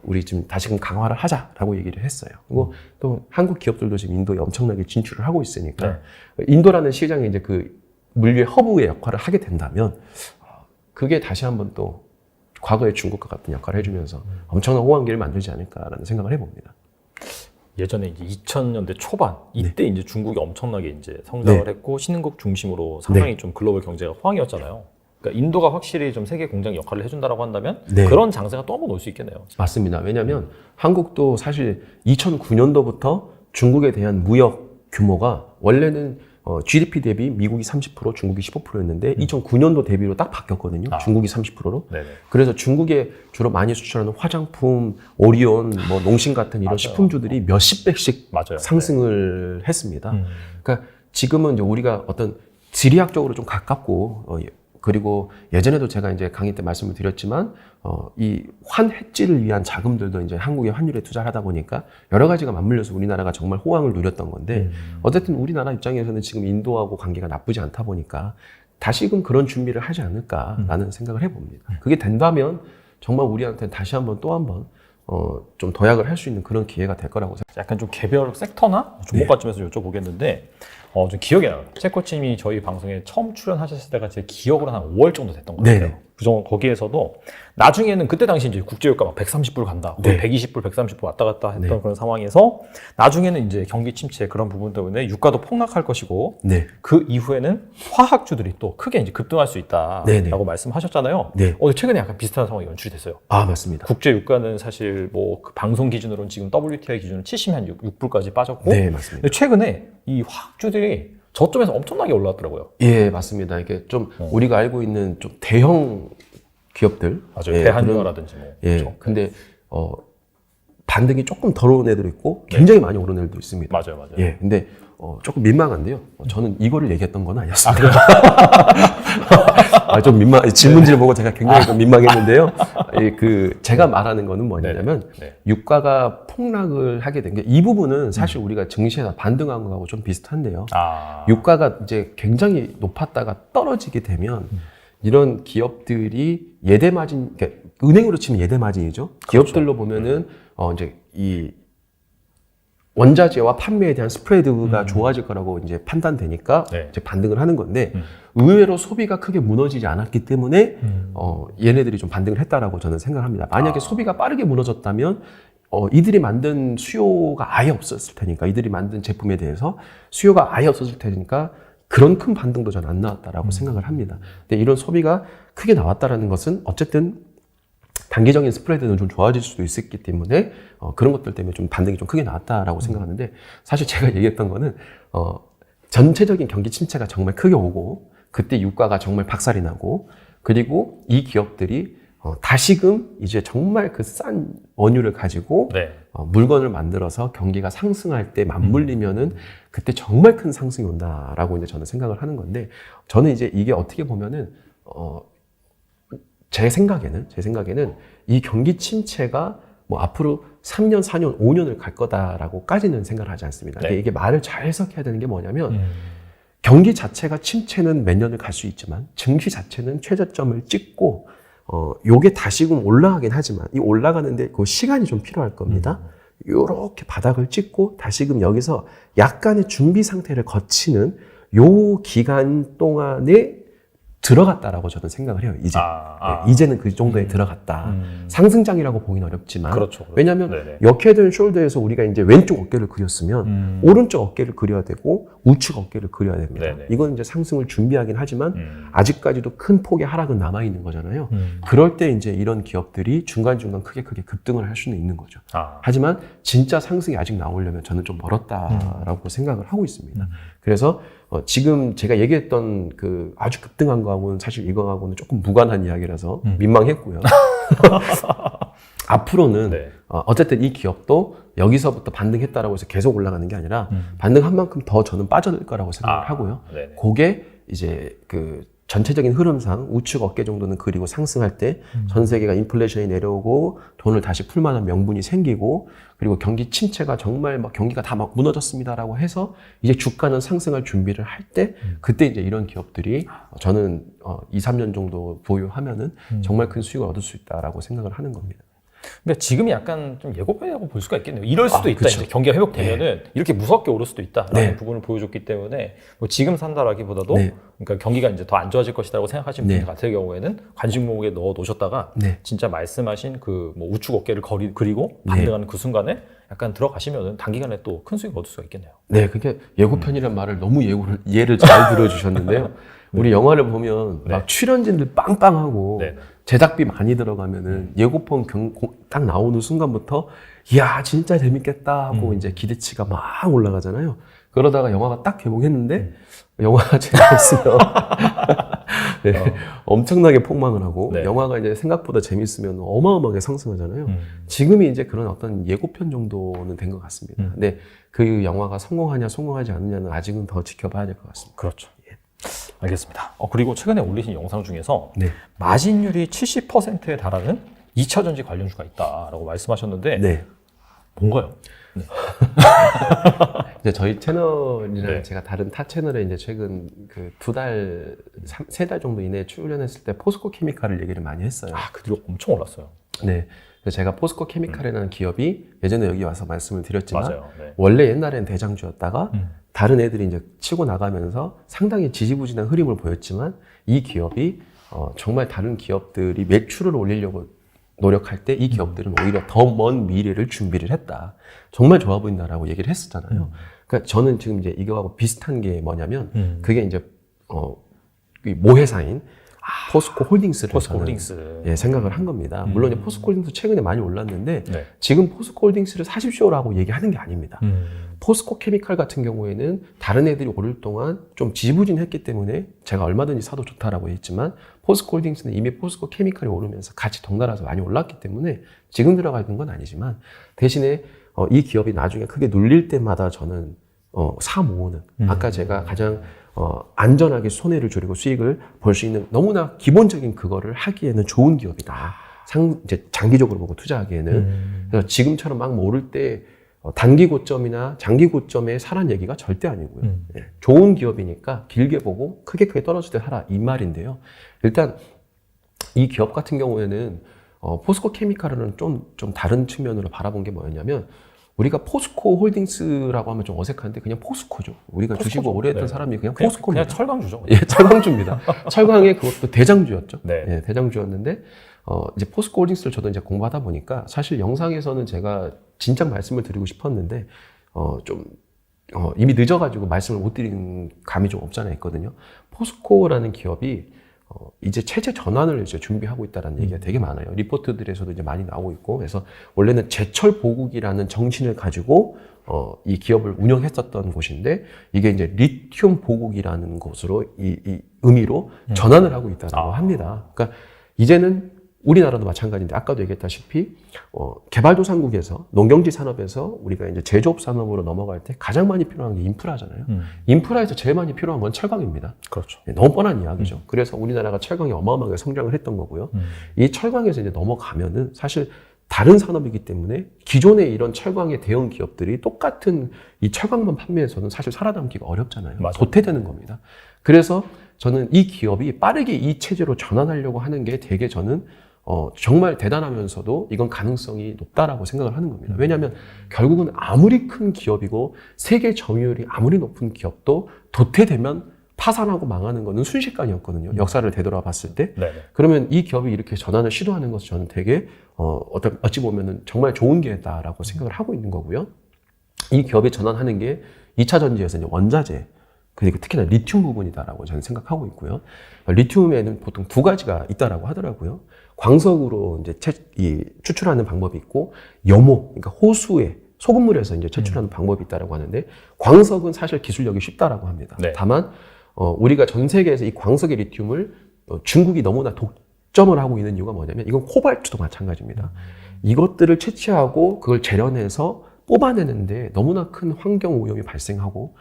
우리 지금 다시금 강화를 하자라고 얘기를 했어요. 그리고 또 한국 기업들도 지금 인도에 엄청나게 진출을 하고 있으니까 인도라는 시장에 이제 그 물류의 허브의 역할을 하게 된다면 그게 다시 한번 또 과거의 중국과 같은 역할을 해주면서 엄청난 호황기를 만들지 않을까라는 생각을 해봅니다. 예전에 이제 2000년대 초반 이때 이제 중국이 엄청나게 이제 성장을 했고 신흥국 중심으로 상당히 좀 글로벌 경제가 호황이었잖아요. 그러니까 인도가 확실히 좀 세계 공장 역할을 해준다라고 한다면 그런 장세가 또 한 번 올 수 있겠네요. 맞습니다. 왜냐하면 한국도 사실 2009년도부터 중국에 대한 무역 규모가 원래는 GDP 대비 미국이 30%, 중국이 15%였는데 2009년도 대비로 딱 바뀌었거든요. 중국이 30%로. 그래서 중국에 주로 많이 수출하는 화장품, 오리온, 뭐 농심 같은 이런 식품주들이 몇십 배씩 상승을 했습니다. 그러니까 지금은 이제 우리가 어떤 지리학적으로 좀 가깝고 그리고 예전에도 제가 이제 강의 때 말씀을 드렸지만 이 환해지를 위한 자금들도 이제 한국의 환율에 투자를 하다 보니까 여러 가지가 맞물려서 우리나라가 정말 호황을 누렸던 건데 어쨌든 우리나라 입장에서는 지금 인도하고 관계가 나쁘지 않다 보니까 다시금 그런 준비를 하지 않을까라는 생각을 해봅니다. 그게 된다면 정말 우리한테는 다시 한번 또 한번 좀 도약을 할 수 있는 그런 기회가 될 거라고 생각합니다. 약간 좀 개별 섹터나 종목 관점에서 여쭤보겠는데 좀 기억이 나요. 최 코치님이 저희 방송에 처음 출연하셨을 때가 제 기억으로는 한 5월 정도 됐던 것 같아요. 거기에서도 나중에는 그때 당시 이제 국제유가 막 130불 간다, 120불, 130불 왔다 갔다 했던 그런 상황에서 나중에는 이제 경기 침체 그런 부분 때문에 유가도 폭락할 것이고 그 이후에는 화학주들이 또 크게 이제 급등할 수 있다라고 말씀하셨잖아요. 최근에 약간 비슷한 상황이 연출이 됐어요. 맞습니다. 국제유가는 사실 뭐 그 방송 기준으로는 지금 WTI 기준으로 76불까지 빠졌고 맞습니다. 근데 최근에 이 화학주들이 저점에서 엄청나게 올라왔더라고요. 예, 맞습니다. 이게 좀 우리가 알고 있는 좀 대형 기업들, 맞아요. 대한유화라든지 뭐. 그렇죠. 근데 반등이 조금 덜 오른 애들도 있고 굉장히 많이 오른 애들도 있습니다. 맞아요. 예, 근데 조금 민망한데요. 저는 이거를 얘기했던 건 아니었습니다. 좀 질문지를 보고 제가 굉장히 좀 민망했는데요. 제가 말하는 거는 뭐냐면 유가가 폭락을 하게 된 게 이 부분은 사실 우리가 증시에서 반등한 거하고 좀 비슷한데요. 유가가 이제 굉장히 높았다가 떨어지게 되면 이런 기업들이 예대 마진, 그러니까 은행으로 치면 예대 마진이죠. 기업들로 보면은 이제 이 원자재와 판매에 대한 스프레드가 좋아질 거라고 이제 판단되니까 네. 이제 반등을 하는 건데 의외로 소비가 크게 무너지지 않았기 때문에 얘네들이 좀 반등을 했다라고 저는 생각합니다. 만약에 소비가 빠르게 무너졌다면 이들이 만든 수요가 아예 없었을 테니까, 이들이 만든 제품에 대해서 수요가 아예 없었을 테니까 그런 큰 반등도 전 안 나왔다라고 생각을 합니다. 근데 이런 소비가 크게 나왔다라는 것은 어쨌든 단기적인 스프레드는 좀 좋아질 수도 있었기 때문에 그런 것들 때문에 좀 반등이 좀 크게 나왔다라고 생각하는데, 사실 제가 얘기했던 거는 전체적인 경기 침체가 정말 크게 오고 그때 유가가 정말 박살이 나고, 그리고 이 기업들이 다시금 이제 정말 그 싼 원유를 가지고 네. 물건을 만들어서 경기가 상승할 때 맞물리면은 그때 정말 큰 상승이 온다라고 이제 저는 생각을 하는 건데, 저는 이제 이게 어떻게 보면은 제 생각에는 이 경기 침체가 뭐 앞으로 3년, 4년, 5년을 갈 거다라고까지는 생각을 하지 않습니다. 네. 근데 이게 말을 잘 해석해야 되는 게 뭐냐면 경기 자체가 침체는 몇 년을 갈 수 있지만 증시 자체는 최저점을 찍고 요게 다시금 올라가긴 하지만 이 올라가는데 그 시간이 좀 필요할 겁니다. 요렇게 바닥을 찍고 다시금 여기서 약간의 준비 상태를 거치는 요 기간 동안에 들어갔다라고 저는 생각을 해요. 이제 네, 이제는 그 정도에 들어갔다. 상승장이라고 보기는 어렵지만, 그렇죠. 왜냐하면 네네. 역헤드 숄더에서 우리가 이제 왼쪽 어깨를 그렸으면 오른쪽 어깨를 그려야 되고 우측 어깨를 그려야 됩니다. 네네. 이건 이제 상승을 준비하긴 하지만 아직까지도 큰 폭의 하락은 남아 있는 거잖아요. 그럴 때 이제 이런 기업들이 중간중간 크게 급등을 할 수는 있는 거죠. 하지만 진짜 상승이 아직 나오려면 저는 좀 멀었다라고 생각을 하고 있습니다. 그래서 지금 제가 얘기했던 그 아주 급등한 거하고는 사실 이거하고는 조금 무관한 이야기라서 민망했고요. 앞으로는 네. 어쨌든 이 기업도 여기서부터 반등했다라고 해서 계속 올라가는 게 아니라 반등한 만큼 더 저는 빠져들 거라고 생각을 하고요. 네네. 그게 이제 그 전체적인 흐름상 우측 어깨 정도는 그리고 상승할 때 전 세계가 인플레이션이 내려오고 돈을 다시 풀 만한 명분이 생기고, 그리고 경기 침체가 정말 막 경기가 다 막 무너졌습니다라고 해서 이제 주가는 상승할 준비를 할 때 그때 이제 이런 기업들이 저는 2, 3년 정도 보유하면은 정말 큰 수익을 얻을 수 있다라고 생각을 하는 겁니다. 근데 지금이 약간 좀 예고편이라고 볼 수가 있겠네요. 이럴 수도 있다. 그쵸. 이제 경기가 회복되면은 이렇게 무섭게 오를 수도 있다라는 네. 부분을 보여줬기 때문에 뭐 지금 산다라기보다도 네. 그러니까 경기가 이제 더 안 좋아질 것이라고 생각하시는 네. 분들 같은 경우에는 관심 종목에 넣어 놓으셨다가 네. 진짜 말씀하신 그 뭐 우측 어깨를 그리고 반등하는 그 순간에 약간 들어가시면은 단기간에 또 큰 수익 얻을 수가 있겠네요. 네, 그게 예고편이란 말을 너무 이해를 잘 들어주셨는데요. 우리 영화를 보면 막 출연진들 빵빵하고 네. 제작비 많이 들어가면은 예고편 딱 나오는 순간부터 이야 진짜 재밌겠다 하고 이제 기대치가 막 올라가잖아요. 그러다가 영화가 딱 개봉했는데 영화가 재미없으면 네, 엄청나게 폭망을 하고 네. 영화가 이제 생각보다 재밌으면 어마어마하게 상승하잖아요. 지금이 이제 그런 어떤 예고편 정도는 된 것 같습니다. 근데 그 영화가 성공하냐 성공하지 않느냐는 아직은 더 지켜봐야 될 것 같습니다. 그렇죠. 알겠습니다. 그리고 최근에 올리신 영상 중에서 네. 마진율이 70%에 달하는 2차 전지 관련주가 있다라고 말씀하셨는데 네. 뭔가요? 이제 저희 채널이랑 네. 제가 다른 타 채널에 이제 최근 그 2달, 3달 정도 이내에 출연했을 때 포스코 케미칼을 얘기를 많이 했어요. 그 뒤로 엄청 올랐어요. 네. 그래서 제가 포스코 케미칼이라는 기업이 예전에 여기 와서 말씀을 드렸지만 맞아요. 네. 원래 옛날엔 대장주였다가 다른 애들이 이제 치고 나가면서 상당히 지지부진한 흐름을 보였지만 이 기업이 정말 다른 기업들이 매출을 올리려고 노력할 때 이 기업들은 오히려 더 먼 미래를 준비를 했다. 정말 좋아 보인다라고 얘기를 했었잖아요. 그러니까 저는 지금 이제 이거하고 비슷한 게 뭐냐면 그게 이제 이 모회사인 포스코 홀딩스를 포스코 저는 홀딩스. 예, 생각을 한 겁니다. 물론 이제 포스코 홀딩스 최근에 많이 올랐는데 네. 지금 포스코 홀딩스를 사십시오라고 얘기하는 게 아닙니다. 포스코 케미칼 같은 경우에는 다른 애들이 오를 동안 좀 지지부진했기 때문에 제가 얼마든지 사도 좋다라고 했지만 포스코 홀딩스는 이미 포스코 케미칼이 오르면서 같이 덩달아서 많이 올랐기 때문에 지금 들어가 있는 건 아니지만 대신에 이 기업이 나중에 크게 눌릴 때마다 저는 사 모으는 아까 제가 가장 안전하게 손해를 줄이고 수익을 벌 수 있는 너무나 기본적인 그거를 하기에는 좋은 기업이다. 이제 장기적으로 보고 투자하기에는. 그래서 지금처럼 막 오를 때 단기 고점이나 장기 고점에 사란 얘기가 절대 아니고요. 예, 좋은 기업이니까 길게 보고 크게 떨어질 때 사라 이 말인데요. 일단 이 기업 같은 경우에는 포스코 케미칼은 좀 다른 측면으로 바라본 게 뭐였냐면 우리가 포스코 홀딩스라고 하면 좀 어색한데 그냥 포스코죠. 우리가 주식을 오래 했던 사람이 그냥 포스코입니다. 그냥 철강주죠. 예, 철강주입니다. 철강의 그것도 대장주였죠. 네. 예, 대장주였는데 이제 포스코 홀딩스를 저도 이제 공부하다 보니까 사실 영상에서는 제가 진작 말씀을 드리고 싶었는데 이미 늦어가지고 말씀을 못 드린 감이 좀 없지 않아 있거든요. 포스코라는 기업이 이제 체제 전환을 이제 준비하고 있다는 얘기가 되게 많아요. 리포트들에서도 이제 많이 나오고 있고, 그래서 원래는 제철 보국이라는 정신을 가지고 이 기업을 운영했었던 곳인데 이게 이제 리튬 보국이라는 것으로 이 의미로 전환을 하고 있다고 합니다. 그러니까 이제는 우리나라도 마찬가지인데 아까도 얘기했다시피 개발도상국에서 농경지 산업에서 우리가 이제 제조업 산업으로 넘어갈 때 가장 많이 필요한 게 인프라잖아요. 인프라에서 제일 많이 필요한 건 철강입니다. 그렇죠. 네, 너무 뻔한 이야기죠. 그래서 우리나라가 철강이 어마어마하게 성장을 했던 거고요. 이 철강에서 이제 넘어가면은 사실 다른 산업이기 때문에 기존의 이런 철강의 대형 기업들이 똑같은 이 철강만 판매해서는 사실 살아남기가 어렵잖아요. 맞아요. 도태되는 겁니다. 그래서 저는 이 기업이 빠르게 이 체제로 전환하려고 하는 게 되게 저는 정말 대단하면서도 이건 가능성이 높다라고 생각을 하는 겁니다. 왜냐하면 결국은 아무리 큰 기업이고 세계 점유율이 아무리 높은 기업도 도태되면 파산하고 망하는 거는 순식간이었거든요. 역사를 되돌아봤을 때. 네네. 그러면 이 기업이 이렇게 전환을 시도하는 것은 저는 되게 어찌 보면은 정말 좋은 기회다라고 생각을 하고 있는 거고요. 이 기업이 전환하는 게 2차 전지에서 이제 원자재, 그리고 특히나 리튬 부분이다라고 저는 생각하고 있고요. 리튬에는 보통 두 가지가 있다라고 하더라고요. 광석으로 이제 추출하는 방법이 있고, 염호, 그러니까 호수에 소금물에서 이제 채출하는 방법이 있다라고 하는데, 광석은 사실 기술력이 쉽다라고 합니다. 네. 다만 우리가 전 세계에서 이 광석의 리튬을 중국이 너무나 독점을 하고 있는 이유가 뭐냐면 이건 코발트도 마찬가지입니다. 이것들을 채취하고 그걸 재련해서 뽑아내는데 너무나 큰 환경 오염이 발생하고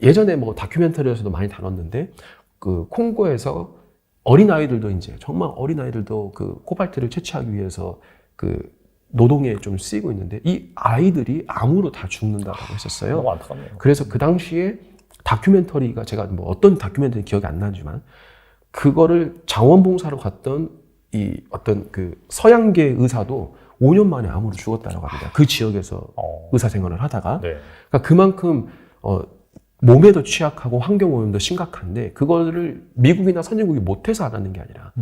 예전에 뭐 다큐멘터리에서도 많이 다뤘는데 그 콩고에서 어린아이들도 이제 정말 어린아이들도 그 코발트를 채취하기 위해서 그 노동에 좀 쓰이고 있는데 이 아이들이 암으로 다 죽는다고 했었어요. 너무 안타깝네요. 그래서 그 당시에 다큐멘터리가 제가 뭐 어떤 다큐멘터리 기억이 안 나지만 그거를 자원봉사로 갔던 이 어떤 그 서양계 의사도 5년 만에 암으로 죽었다고 합니다. 그 지역에서 의사 생활을 하다가. 네. 그러니까 그만큼 몸에도 취약하고 환경 오염도 심각한데 그거를 미국이나 선진국이 못해서 안 하는 게 아니라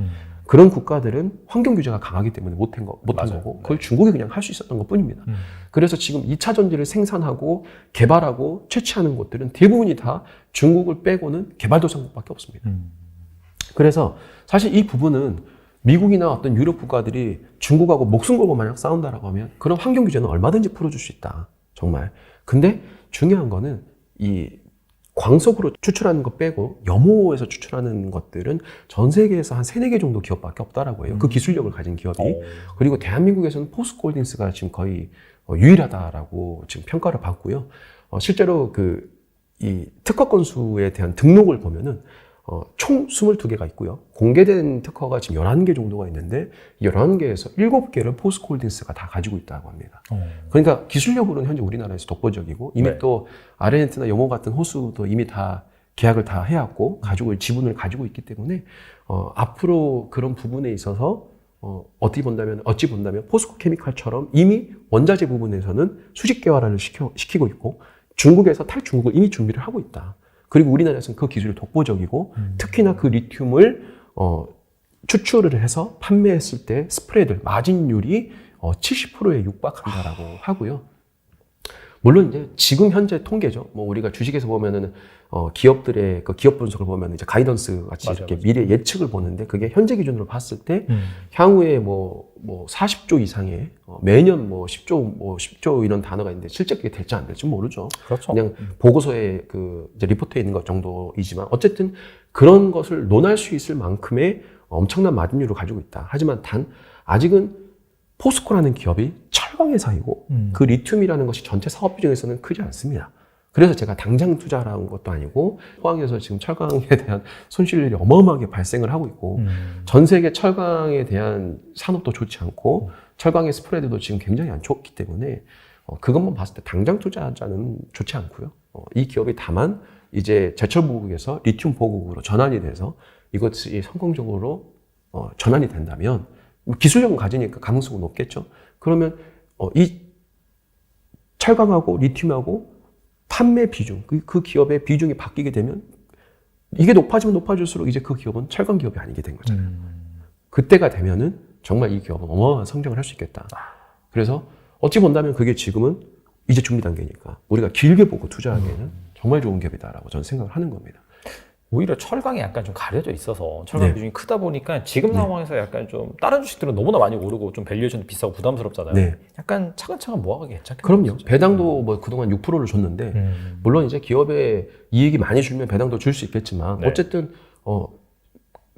그런 국가들은 환경 규제가 강하기 때문에 못한 거고 그걸 중국이 그냥 할 수 있었던 것 뿐입니다. 그래서 지금 2차 전지를 생산하고 개발하고 채취하는 곳들은 대부분이 다 중국을 빼고는 개발도상국밖에 없습니다. 그래서 사실 이 부분은 미국이나 어떤 유럽 국가들이 중국하고 목숨 걸고 만약 싸운다라고 하면 그런 환경 규제는 얼마든지 풀어줄 수 있다. 정말. 근데 중요한 거는 이 광석으로 추출하는 거 빼고 염호에서 추출하는 것들은 전 세계에서 한 3-4개 정도 기업밖에 없다라고 해요. 그 기술력을 가진 기업이. 그리고 대한민국에서는 포스코홀딩스가 지금 거의 유일하다라고 지금 평가를 받고요. 실제로 이 특허 건수에 대한 등록을 보면은 총 22개가 있고요. 공개된 특허가 지금 11개 정도가 있는데 11개에서 7개를 포스코홀딩스가 다 가지고 있다고 합니다. 그러니까 기술력으로는 현재 우리나라에서 독보적이고 이미 네. 또 아르헨티나 염호 같은 호수도 이미 다 계약을 다 해왔고 지분을 가지고 있기 때문에 앞으로 그런 부분에 있어서 어찌 본다면 포스코 케미칼처럼 이미 원자재 부분에서는 수직 개발을 시키고 있고 중국에서 탈중국을 이미 준비를 하고 있다. 그리고 우리나라에서는 그 기술이 독보적이고 특히나 그 리튬을 추출을 해서 판매했을 때 스프레드, 마진율이 70%에 육박한다라고 하고요. 물론 이제 지금 현재 통계죠. 뭐 우리가 주식에서 보면은 기업들의 그 기업 분석을 보면 이제 가이던스 같이 맞아요, 이렇게 맞아요. 미래 예측을 보는데 그게 현재 기준으로 봤을 때 향후에 뭐 40조 이상의 매년 10조 이런 단어가 있는데 실제 그게 될지 안 될지 모르죠. 그렇죠. 그냥 보고서에 이제 리포트에 있는 것 정도이지만 어쨌든 그런 것을 논할 수 있을 만큼의 엄청난 마진율을 가지고 있다. 하지만 단 아직은 포스코라는 기업이 철강 회사이고 그 리튬이라는 것이 전체 사업 비중에서는 크지 않습니다. 그래서 제가 당장 투자라는 것도 아니고 포항에서 지금 철강에 대한 손실이 어마어마하게 발생을 하고 있고 전 세계 철강에 대한 산업도 좋지 않고 철강의 스프레드도 지금 굉장히 안 좋기 때문에 그것만 봤을 때 당장 투자하자는 좋지 않고요. 이 기업이 다만 이제 제철 보국에서 리튬 보국으로 전환이 돼서 이것이 성공적으로 전환이 된다면 기술력은 가지니까 가능성은 높겠죠. 그러면 이 철강하고 리튬하고 판매 비중, 그 기업의 비중이 바뀌게 되면 이게 높아지면 높아질수록 이제 그 기업은 철강 기업이 아니게 된 거잖아요. 그때가 되면은 정말 이 기업은 어마어마한 성장을 할 수 있겠다. 그래서 어찌 본다면 그게 지금은 이제 준비 단계니까 우리가 길게 보고 투자하기에는 정말 좋은 기업이다라고 저는 생각을 하는 겁니다. 오히려 철강이 약간 좀 가려져 있어서 철강 네. 비중이 크다 보니까 지금 상황에서 약간 좀 다른 주식들은 너무나 많이 오르고 좀 밸류에이션도 비싸고 부담스럽잖아요. 네. 약간 차근차근 모아가기 괜찮겠네요. 그럼요. 배당도 뭐 그동안 6%를 줬는데 물론 이제 기업에 이익이 많이 줄면 배당도 줄 수 있겠지만 네. 어쨌든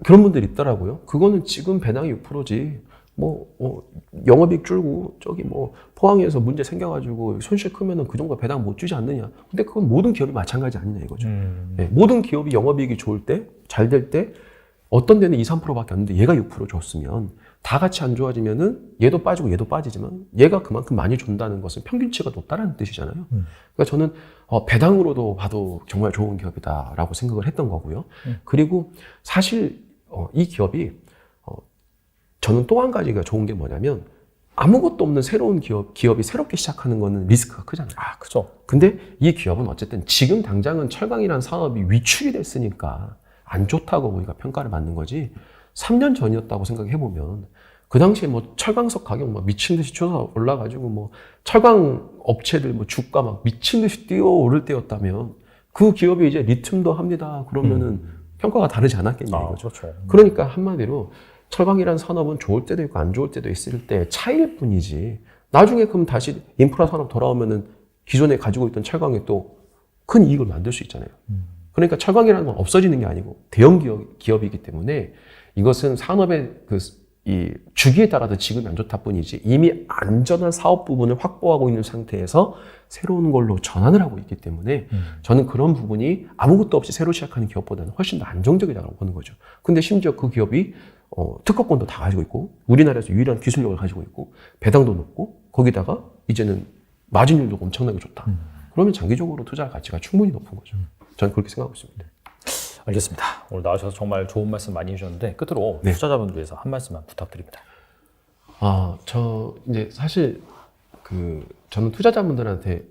그런 분들이 있더라고요. 그거는 지금 배당이 6%지 영업이익 줄고 저기 포항에서 문제 생겨가지고 손실 크면은 그 정도 배당 못 주지 않느냐. 근데 그건 모든 기업이 마찬가지 아니냐 이거죠. 네, 모든 기업이 영업이익이 좋을 때, 잘 될 때 어떤 데는 2, 3%밖에 안 되는데 얘가 6% 줬으면 다 같이 안 좋아지면은 얘도 빠지고 얘도 빠지지만 얘가 그만큼 많이 준다는 것은 평균치가 높다는 뜻이잖아요. 그러니까 저는 배당으로도 봐도 정말 좋은 기업이다라고 생각을 했던 거고요. 그리고 사실 이 기업이 저는 또 한 가지가 좋은 게 뭐냐면 아무것도 없는 새로운 기업이 새롭게 시작하는 거는 리스크가 크잖아요. 아, 그죠. 근데 이 기업은 어쨌든 지금 당장은 철강이라는 산업이 위축이 됐으니까 안 좋다고 우리가 평가를 받는 거지 3년 전이었다고 생각해보면 그 당시에 철강석 가격 미친 듯이 올라가지고 철강 업체들 주가 막 미친 듯이 뛰어오를 때였다면 그 기업이 이제 리튬도 합니다. 그러면은 평가가 다르지 않았겠냐 이거죠. 그렇죠. 그러니까 한마디로 철강이라는 산업은 좋을 때도 있고 안 좋을 때도 있을 때 차이일 뿐이지 나중에 그럼 다시 인프라 산업 돌아오면은 기존에 가지고 있던 철강이 또 큰 이익을 만들 수 있잖아요. 그러니까 철강이라는 건 없어지는 게 아니고 대형 기업이기 때문에 이것은 산업의 이 주기에 따라서 지금이 안 좋다 뿐이지 이미 안전한 사업 부분을 확보하고 있는 상태에서 새로운 걸로 전환을 하고 있기 때문에 저는 그런 부분이 아무것도 없이 새로 시작하는 기업보다는 훨씬 더 안정적이라고 보는 거죠. 근데 심지어 그 기업이 특허권도 다 가지고 있고 우리나라에서 유일한 기술력을 가지고 있고 배당도 높고 거기다가 이제는 마진율도 엄청나게 좋다. 그러면 장기적으로 투자 가치가 충분히 높은 거죠. 저는 그렇게 생각하고 있습니다. 알겠습니다. 오늘 나와주셔서 정말 좋은 말씀 많이 해주셨는데 끝으로 네. 투자자분들 위해서 한 말씀만 부탁드립니다. 저 이제 사실 저는 투자자분들한테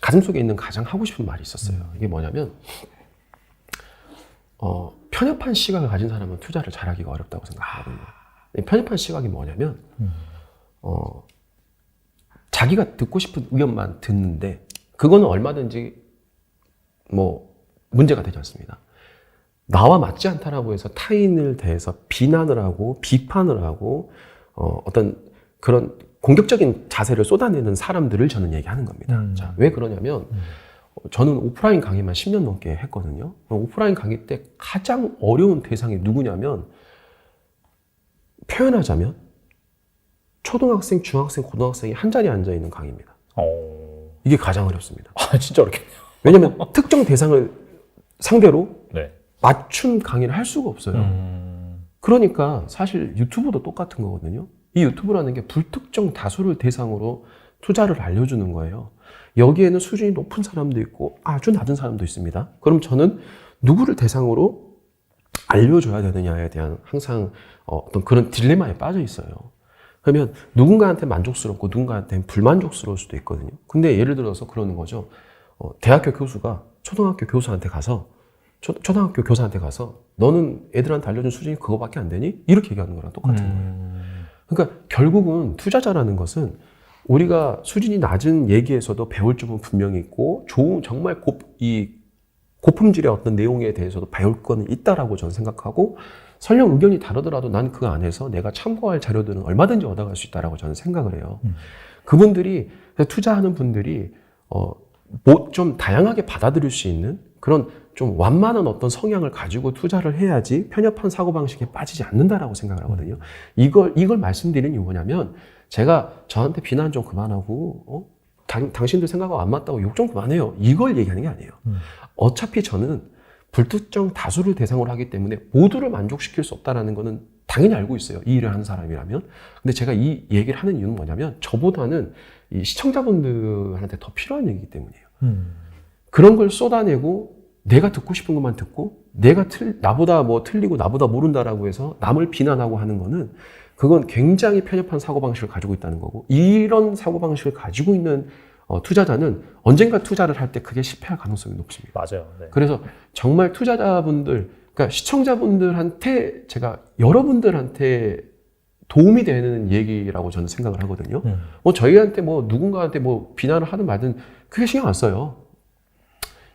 가슴속에 있는 가장 하고 싶은 말이 있었어요. 이게 뭐냐면 편협한 시각을 가진 사람은 투자를 잘하기가 어렵다고 생각하거든요. 편협한 시각이 뭐냐면 자기가 듣고 싶은 의견만 듣는데 그거는 얼마든지 문제가 되지 않습니다. 나와 맞지 않다라고 해서 타인을 대해서 비난을 하고 비판을 하고 어떤 그런 공격적인 자세를 쏟아내는 사람들을 저는 얘기하는 겁니다. 자, 왜 그러냐면 저는 오프라인 강의만 10년 넘게 했거든요. 오프라인 강의 때 가장 어려운 대상이 누구냐면 표현하자면 초등학생, 중학생, 고등학생이 한 자리에 앉아 있는 강의입니다. 이게 가장 어렵습니다. 진짜 어렵겠네요. 왜냐하면 특정 대상을 상대로 네. 맞춤 강의를 할 수가 없어요. 그러니까 사실 유튜브도 똑같은 거거든요. 이 유튜브라는 게 불특정 다수를 대상으로 투자를 알려주는 거예요. 여기에는 수준이 높은 사람도 있고 아주 낮은 사람도 있습니다. 그럼 저는 누구를 대상으로 알려줘야 되느냐에 대한 항상 어떤 그런 딜레마에 빠져 있어요. 그러면 누군가한테 만족스럽고 누군가한테는 불만족스러울 수도 있거든요. 근데 예를 들어서 그러는 거죠. 대학교 교수가 초등학교 교사한테 가서 너는 애들한테 알려준 수준이 그거밖에 안 되니? 이렇게 얘기하는 거랑 똑같은 거예요. 그러니까 결국은 투자자라는 것은 우리가 수준이 낮은 얘기에서도 배울 점은 분명히 있고 좋은 정말 고품질의 어떤 내용에 대해서도 배울 거는 있다라고 저는 생각하고 설령 의견이 다르더라도 난 그 안에서 내가 참고할 자료들은 얼마든지 얻어갈 수 있다라고 저는 생각을 해요. 그분들이 투자하는 분들이 좀 다양하게 받아들일 수 있는 그런 좀 완만한 어떤 성향을 가지고 투자를 해야지 편협한 사고방식에 빠지지 않는다라고 생각을 하거든요. 이걸 말씀드리는 이유가 뭐냐면 제가 저한테 비난 좀 그만하고 당신들 생각하고 안 맞다고 욕 좀 그만해요. 이걸 얘기하는 게 아니에요. 어차피 저는 불특정 다수를 대상으로 하기 때문에 모두를 만족시킬 수 없다는 거는 당연히 알고 있어요. 이 일을 하는 사람이라면. 근데 제가 이 얘기를 하는 이유는 뭐냐면 저보다는 이 시청자분들한테 더 필요한 얘기이기 때문이에요. 그런 걸 쏟아내고 내가 듣고 싶은 것만 듣고 나보다 뭐 틀리고 나보다 모른다라고 해서 남을 비난하고 하는 거는 그건 굉장히 편협한 사고방식을 가지고 있다는 거고 이런 사고방식을 가지고 있는 투자자는 언젠가 투자를 할 때 그게 실패할 가능성이 높습니다. 맞아요. 네. 그래서 정말 투자자분들, 그러니까 시청자분들한테 제가 여러분들한테 도움이 되는 얘기라고 저는 생각을 하거든요. 뭐 저희한테 뭐 누군가한테 뭐 비난을 하든 말든 크게 신경 안 써요.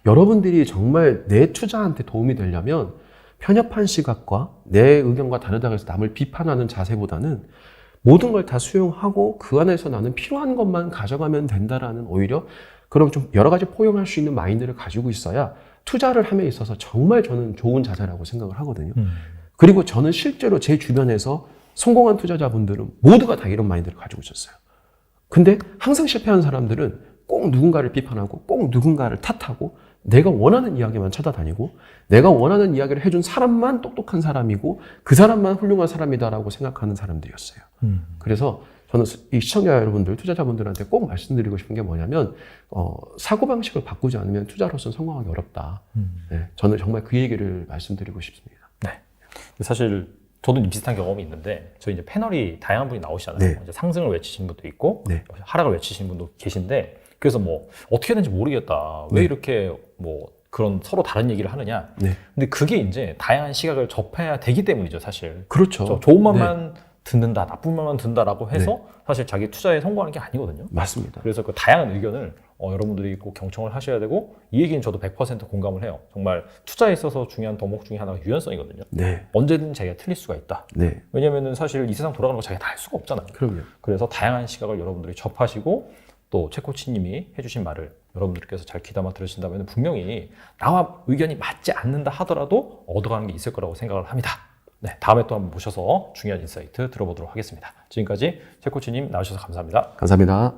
여러분들이 정말 내 투자한테 도움이 되려면 편협한 시각과 내 의견과 다르다고 해서 남을 비판하는 자세보다는 모든 걸 다 수용하고 그 안에서 나는 필요한 것만 가져가면 된다라는 오히려 그런 좀 여러 가지 포용할 수 있는 마인드를 가지고 있어야 투자를 함에 있어서 정말 저는 좋은 자세라고 생각을 하거든요. 그리고 저는 실제로 제 주변에서 성공한 투자자분들은 모두가 다 이런 마인드를 가지고 있었어요. 근데 항상 실패한 사람들은 꼭 누군가를 비판하고 꼭 누군가를 탓하고 내가 원하는 이야기만 찾아다니고 내가 원하는 이야기를 해준 사람만 똑똑한 사람이고 그 사람만 훌륭한 사람이다라고 생각하는 사람들이었어요. 그래서 저는 이 시청자 여러분들, 투자자분들한테 꼭 말씀드리고 싶은 게 뭐냐면 사고방식을 바꾸지 않으면 투자로서는 성공하기 어렵다. 네, 저는 정말 그 얘기를 말씀드리고 싶습니다. 네. 사실 저도 비슷한 경험이 있는데 저희 이제 패널이 다양한 분이 나오시잖아요. 네. 이제 상승을 외치신 분도 있고 네. 하락을 외치신 분도 계신데 그래서 뭐 어떻게 되는지 모르겠다. 왜 네. 이렇게 뭐 그런 서로 다른 얘기를 하느냐. 네. 근데 그게 이제 다양한 시각을 접해야 되기 때문이죠, 사실. 그렇죠. 좋은 말만 듣는다, 나쁜 말만 듣는다라고 해서 네. 사실 자기 투자에 성공하는 게 아니거든요. 맞습니다. 그래서 그 다양한 의견을 여러분들이 꼭 경청을 하셔야 되고 이 얘기는 저도 100% 공감을 해요. 정말 투자에 있어서 중요한 덕목 중에 하나가 유연성이거든요. 네. 언제든 자기가 틀릴 수가 있다. 네. 왜냐면은 사실 이 세상 돌아가는 거 자기가 다 할 수가 없잖아요. 그럼요. 그래서 다양한 시각을 여러분들이 접하시고 또 최 코치님이 해주신 말을 여러분들께서 잘 귀담아 들으신다면 분명히 나와 의견이 맞지 않는다 하더라도 얻어가는 게 있을 거라고 생각을 합니다. 네, 다음에 또 한번 모셔서 중요한 인사이트 들어보도록 하겠습니다. 지금까지 최 코치님 나와주셔서 감사합니다. 감사합니다.